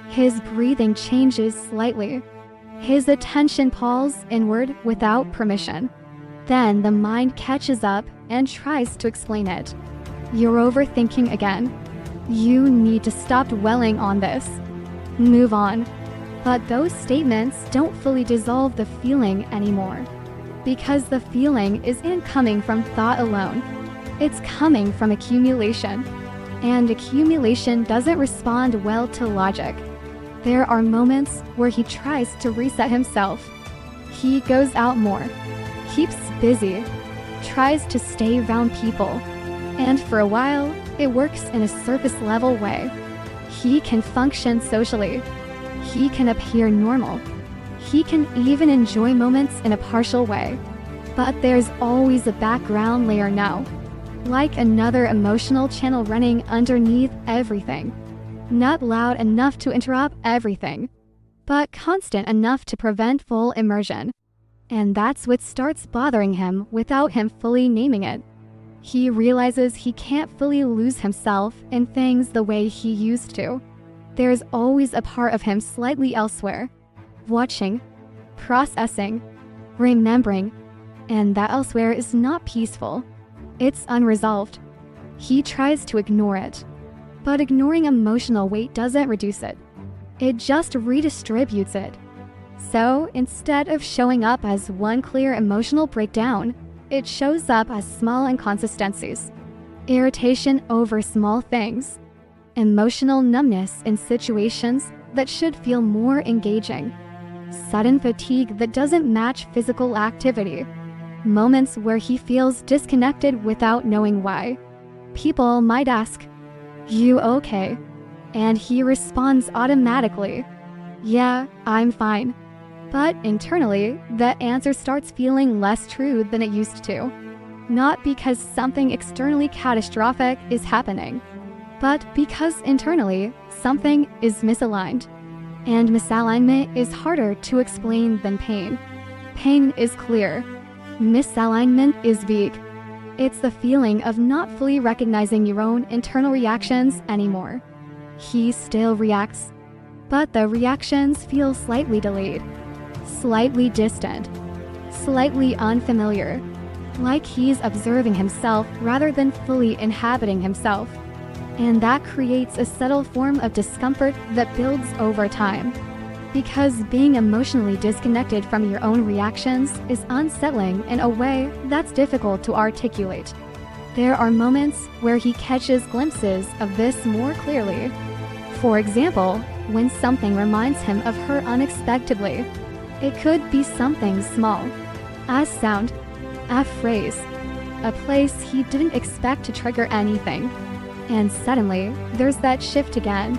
His breathing changes slightly. His attention pulls inward without permission. Then the mind catches up and tries to explain it. You're overthinking again. You need to stop dwelling on this. Move on. But those statements don't fully dissolve the feeling anymore. Because the feeling isn't coming from thought alone. It's coming from accumulation. And accumulation doesn't respond well to logic. There are moments where he tries to reset himself. He goes out more, keeps busy, tries to stay around people, and for a while, it works in a surface level way. He can function socially. He can appear normal. He can even enjoy moments in a partial way. But there's always a background layer now, like another emotional channel running underneath everything. Not loud enough to interrupt everything, but constant enough to prevent full immersion. And that's what starts bothering him without him fully naming it. He realizes he can't fully lose himself in things the way he used to. There's always a part of him slightly elsewhere, watching, processing, remembering, and that elsewhere is not peaceful. It's unresolved. He tries to ignore it. But ignoring emotional weight doesn't reduce it. It just redistributes it. So instead of showing up as one clear emotional breakdown, it shows up as small inconsistencies. Irritation over small things. Emotional numbness in situations that should feel more engaging. Sudden fatigue that doesn't match physical activity. Moments where he feels disconnected without knowing why. People might ask, "You okay?" And he responds automatically, "Yeah, I'm fine." But internally, that answer starts feeling less true than it used to. Not because something externally catastrophic is happening, but because internally, something is misaligned. And misalignment is harder to explain than pain. Pain is clear. Misalignment is vague. It's the feeling of not fully recognizing your own internal reactions anymore. He still reacts, but the reactions feel slightly delayed, slightly distant, slightly unfamiliar, like he's observing himself rather than fully inhabiting himself. And that creates a subtle form of discomfort that builds over time. Because being emotionally disconnected from your own reactions is unsettling in a way that's difficult to articulate. There are moments where he catches glimpses of this more clearly. For example, when something reminds him of her unexpectedly. It could be something small, a sound, a phrase, a place he didn't expect to trigger anything. And suddenly, there's that shift again.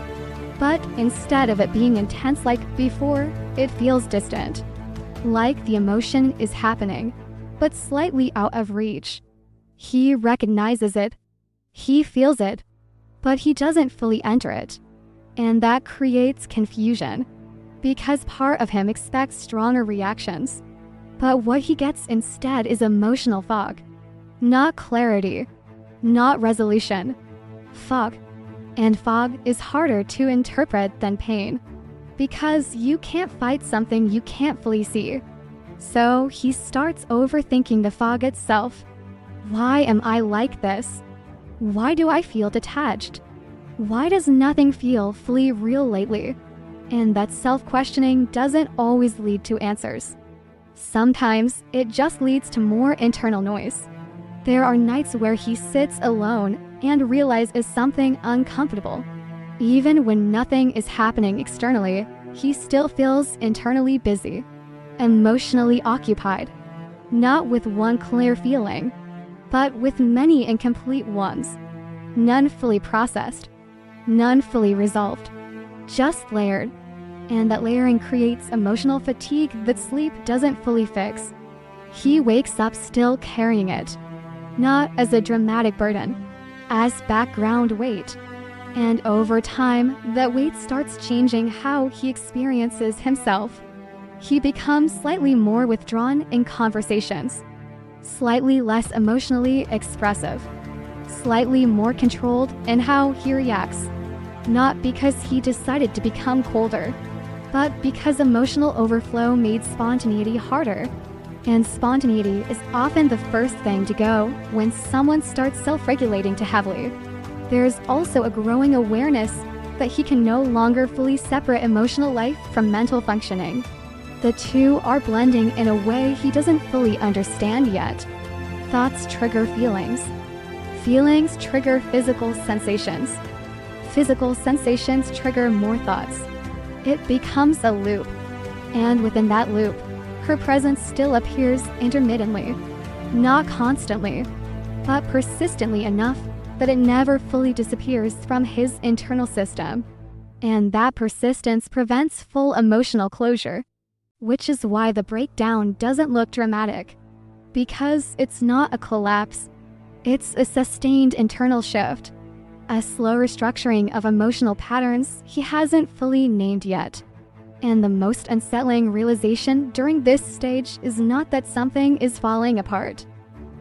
But instead of it being intense like before, it feels distant. Like the emotion is happening, but slightly out of reach. He recognizes it. He feels it. But he doesn't fully enter it. And that creates confusion. Because part of him expects stronger reactions. But what he gets instead is emotional fog. not clarity, not resolution. Fog. And fog is harder to interpret than pain, because you can't fight something you can't fully see. So he starts overthinking the fog itself. Why am I like this? Why do I feel detached? Why does nothing feel fully real lately? And that self-questioning doesn't always lead to answers. Sometimes it just leads to more internal noise. There are nights where he sits alone and realizes something uncomfortable. Even when nothing is happening externally, he still feels internally busy, emotionally occupied, not with one clear feeling, but with many incomplete ones. None fully processed, none fully resolved, just layered. And that layering creates emotional fatigue that sleep doesn't fully fix. He wakes up still carrying it, not as a dramatic burden, as background weight. And over time, that weight starts changing how he experiences himself. He becomes slightly more withdrawn in conversations, slightly less emotionally expressive, slightly more controlled in how he reacts, not because he decided to become colder, but because emotional overflow made spontaneity harder. And spontaneity is often the first thing to go when someone starts self-regulating too heavily. There's also a growing awareness that he can no longer fully separate emotional life from mental functioning. The two are blending in a way he doesn't fully understand yet. Thoughts trigger feelings. Feelings trigger physical sensations. Physical sensations trigger more thoughts. It becomes a loop. And within that loop, her presence still appears intermittently, not constantly, but persistently enough that it never fully disappears from his internal system. And that persistence prevents full emotional closure, which is why the breakdown doesn't look dramatic. Because it's not a collapse, it's a sustained internal shift, a slow restructuring of emotional patterns he hasn't fully named yet. And the most unsettling realization during this stage is not that something is falling apart.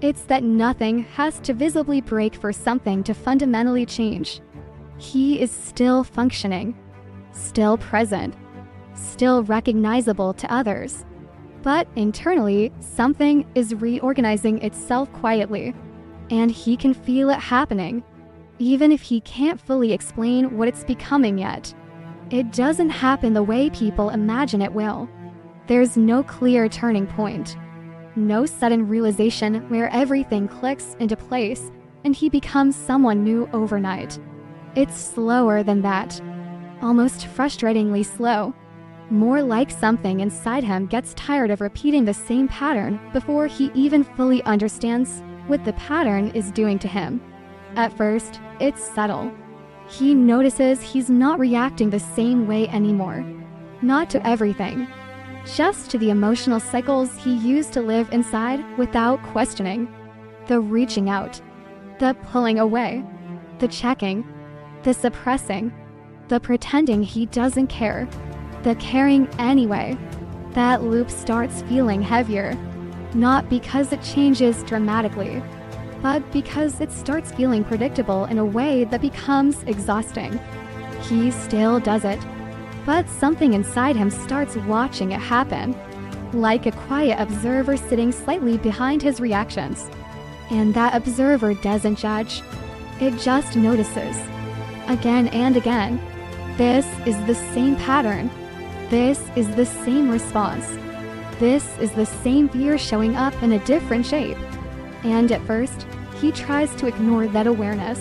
It's that nothing has to visibly break for something to fundamentally change. He is still functioning, still present, still recognizable to others. But internally, something is reorganizing itself quietly, and he can feel it happening, even if he can't fully explain what it's becoming yet. It doesn't happen the way people imagine it will. There's no clear turning point, no sudden realization where everything clicks into place and he becomes someone new overnight. It's slower than that, almost frustratingly slow. More like something inside him gets tired of repeating the same pattern before he even fully understands what the pattern is doing to him. At first, it's subtle. He notices he's not reacting the same way anymore. Not to everything, just to the emotional cycles he used to live inside without questioning. The reaching out, the pulling away, the checking, the suppressing, the pretending he doesn't care, the caring anyway. That loop starts feeling heavier, not because it changes dramatically, but because it starts feeling predictable in a way that becomes exhausting. He still does it, but something inside him starts watching it happen, like a quiet observer sitting slightly behind his reactions. And that observer doesn't judge, it just notices. Again and again, this is the same pattern. This is the same response. This is the same fear showing up in a different shape. And at first, he tries to ignore that awareness,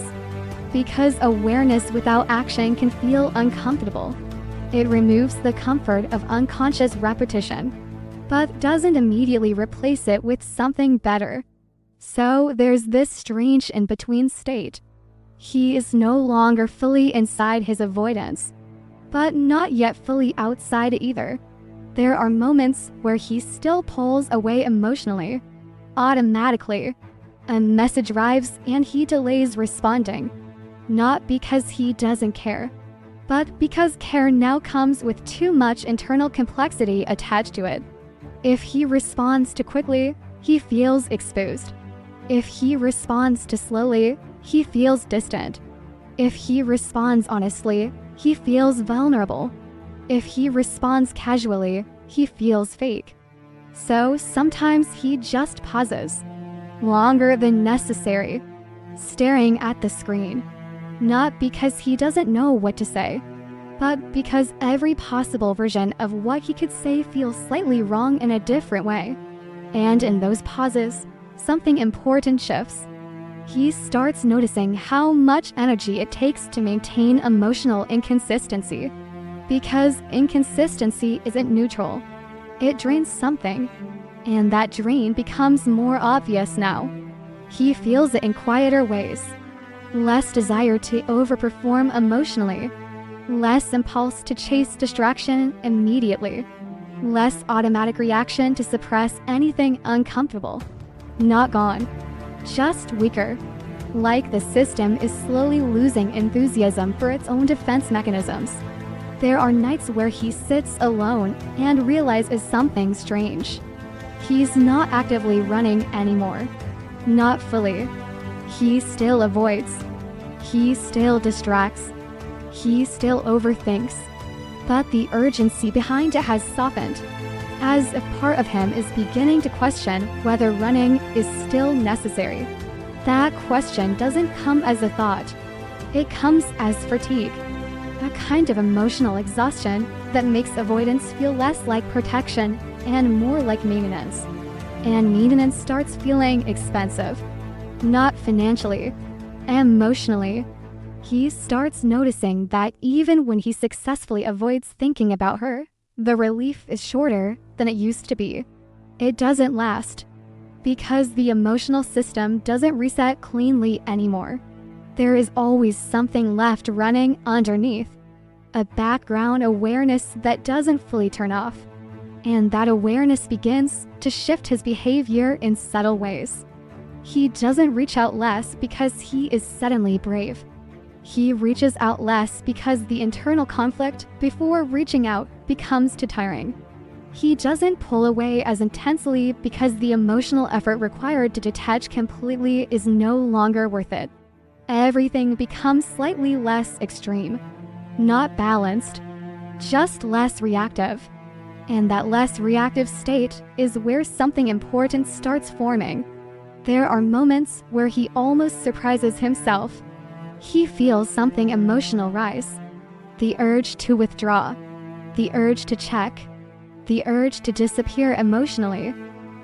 because awareness without action can feel uncomfortable. It removes the comfort of unconscious repetition, but doesn't immediately replace it with something better. So there's this strange in-between state. He is no longer fully inside his avoidance, but not yet fully outside either. There are moments where he still pulls away emotionally, automatically. A message arrives and he delays responding, not because he doesn't care, but because care now comes with too much internal complexity attached to it. If he responds too quickly, he feels exposed. If he responds too slowly, he feels distant. If he responds honestly, he feels vulnerable. If he responds casually, he feels fake. So sometimes he just pauses, longer than necessary, staring at the screen. Not because he doesn't know what to say, but because every possible version of what he could say feels slightly wrong in a different way. And in those pauses, something important shifts. He starts noticing how much energy it takes to maintain emotional inconsistency. Because inconsistency isn't neutral. It drains something. And that drain becomes more obvious now. He feels it in quieter ways. Less desire to overperform emotionally. Less impulse to chase distraction immediately. Less automatic reaction to suppress anything uncomfortable. Not gone. Just weaker. Like the system is slowly losing enthusiasm for its own defense mechanisms. There are nights where he sits alone and realizes something strange. He's not actively running anymore. Not fully. He still avoids. He still distracts. He still overthinks. But the urgency behind it has softened, as if part of him is beginning to question whether running is still necessary. That question doesn't come as a thought. It comes as fatigue. A kind of emotional exhaustion that makes avoidance feel less like protection and more like maintenance. And maintenance starts feeling expensive. Not financially, emotionally. He starts noticing that even when he successfully avoids thinking about her, the relief is shorter than it used to be. It doesn't last. Because the emotional system doesn't reset cleanly anymore. There is always something left running underneath. A background awareness that doesn't fully turn off. And that awareness begins to shift his behavior in subtle ways. He doesn't reach out less because he is suddenly brave. He reaches out less because the internal conflict before reaching out becomes too tiring. He doesn't pull away as intensely because the emotional effort required to detach completely is no longer worth it. Everything becomes slightly less extreme. Not balanced, just less reactive. And that less reactive state is where something important starts forming. There are moments where he almost surprises himself. He feels something emotional rise. The urge to withdraw. The urge to check. The urge to disappear emotionally.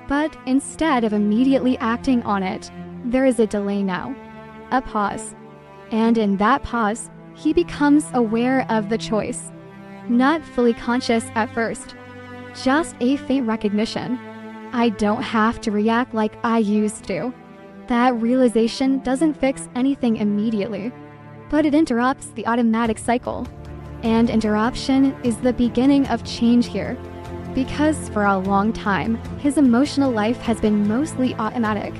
But instead of immediately acting on it, there is a delay now. A pause. And in that pause, he becomes aware of the choice. Not fully conscious at first. Just a faint recognition. I don't have to react like I used to. That realization doesn't fix anything immediately, but it interrupts the automatic cycle. And interruption is the beginning of change here. Because for a long time, his emotional life has been mostly automatic.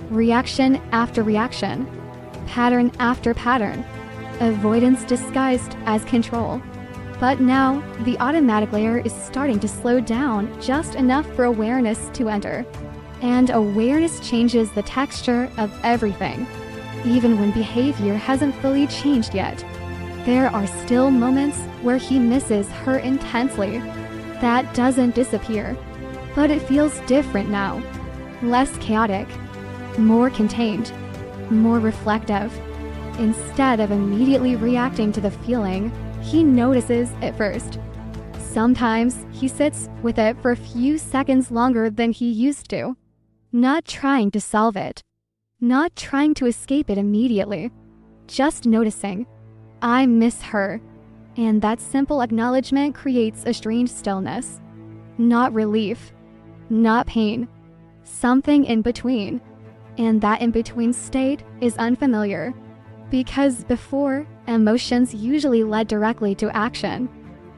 Reaction after reaction. Pattern after pattern. Avoidance disguised as control. But now, the automatic layer is starting to slow down just enough for awareness to enter. And awareness changes the texture of everything. Even when behavior hasn't fully changed yet. There are still moments where he misses her intensely. That doesn't disappear. But it feels different now. Less chaotic. More contained. More reflective. Instead of immediately reacting to the feeling, he notices it first. Sometimes he sits with it for a few seconds longer than he used to. Not trying to solve it. Not trying to escape it immediately. Just noticing. I miss her. And that simple acknowledgement creates a strange stillness. Not relief. Not pain. Something in between. And that in-between state is unfamiliar. Because before, emotions usually led directly to action.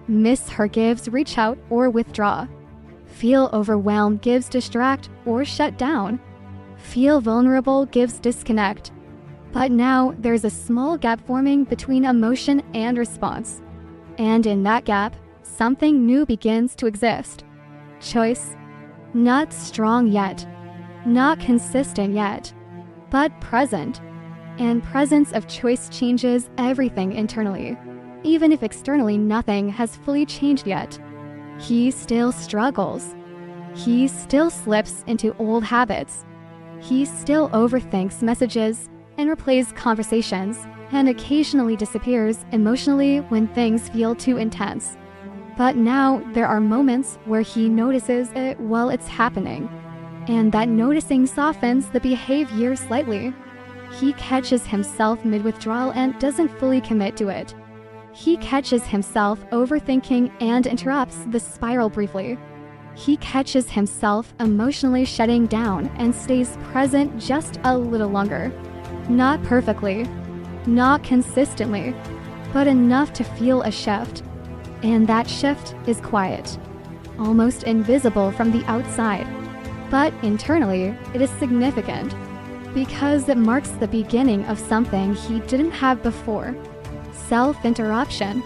Miss her gives reach out or withdraw. Feel overwhelmed gives distract or shut down. Feel vulnerable gives disconnect. But now there's a small gap forming between emotion and response. And in that gap, something new begins to exist. Choice. Not strong yet. Not consistent yet. but present. And presence of choice changes everything internally. Even if externally nothing has fully changed yet, he still struggles. He still slips into old habits. He still overthinks messages and replays conversations, and occasionally disappears emotionally when things feel too intense. But now there are moments where he notices it while it's happening, and that noticing softens the behavior slightly. He catches himself mid-withdrawal and doesn't fully commit to it. He catches himself overthinking and interrupts the spiral briefly. He catches himself emotionally shutting down and stays present just a little longer. Not perfectly, not consistently, but enough to feel a shift. And that shift is quiet, almost invisible from the outside. But internally, it is significant, because it marks the beginning of something he didn't have before. Self-interruption.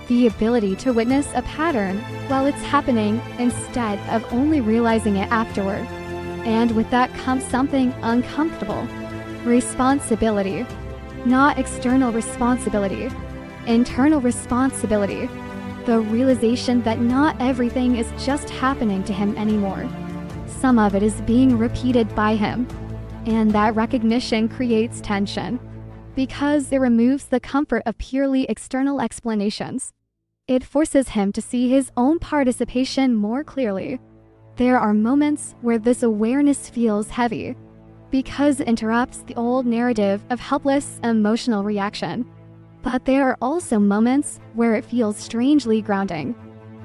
The ability to witness a pattern while it's happening instead of only realizing it afterward. And with that comes something uncomfortable. Responsibility. Not external responsibility. Internal responsibility. The realization that not everything is just happening to him anymore. Some of it is being repeated by him. And that recognition creates tension, because it removes the comfort of purely external explanations. It forces him to see his own participation more clearly. There are moments where this awareness feels heavy, because it interrupts the old narrative of helpless emotional reaction. But there are also moments where it feels strangely grounding.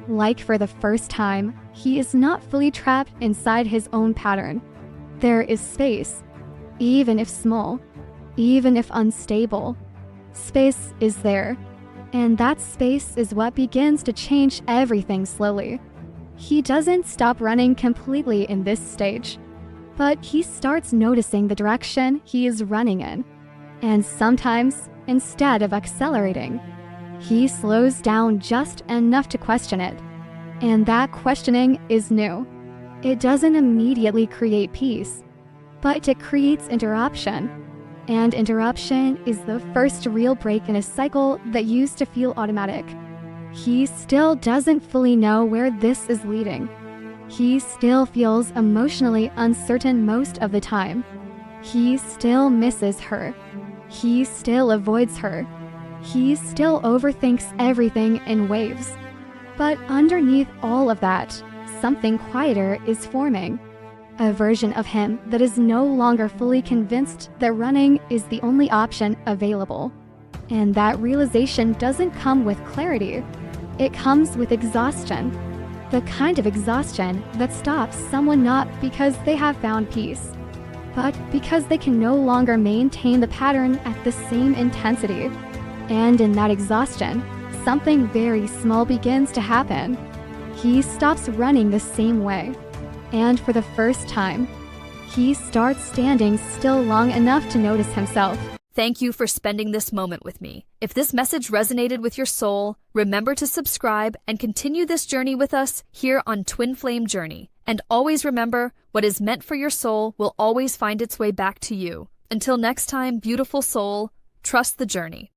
Like for the first time, he is not fully trapped inside his own pattern. There is space, even if small, even if unstable. Space is there, and that space is what begins to change everything slowly. He doesn't stop running completely in this stage, but he starts noticing the direction he is running in. And sometimes, instead of accelerating, he slows down just enough to question it. And that questioning is new. It doesn't immediately create peace, but it creates interruption. And interruption is the first real break in a cycle that used to feel automatic. He still doesn't fully know where this is leading. He still feels emotionally uncertain most of the time. He still misses her. He still avoids her. He still overthinks everything in waves. But underneath all of that, something quieter is forming. A version of him that is no longer fully convinced that running is the only option available. And that realization doesn't come with clarity. It comes with exhaustion. The kind of exhaustion that stops someone not because they have found peace, but because they can no longer maintain the pattern at the same intensity. And in that exhaustion, something very small begins to happen. He stops running the same way. And for the first time, he starts standing still long enough to notice himself. Thank you for spending this moment with me. If this message resonated with your soul, remember to subscribe and continue this journey with us here on Twin Flame Journey. And always remember, what is meant for your soul will always find its way back to you. Until next time, beautiful soul, trust the journey.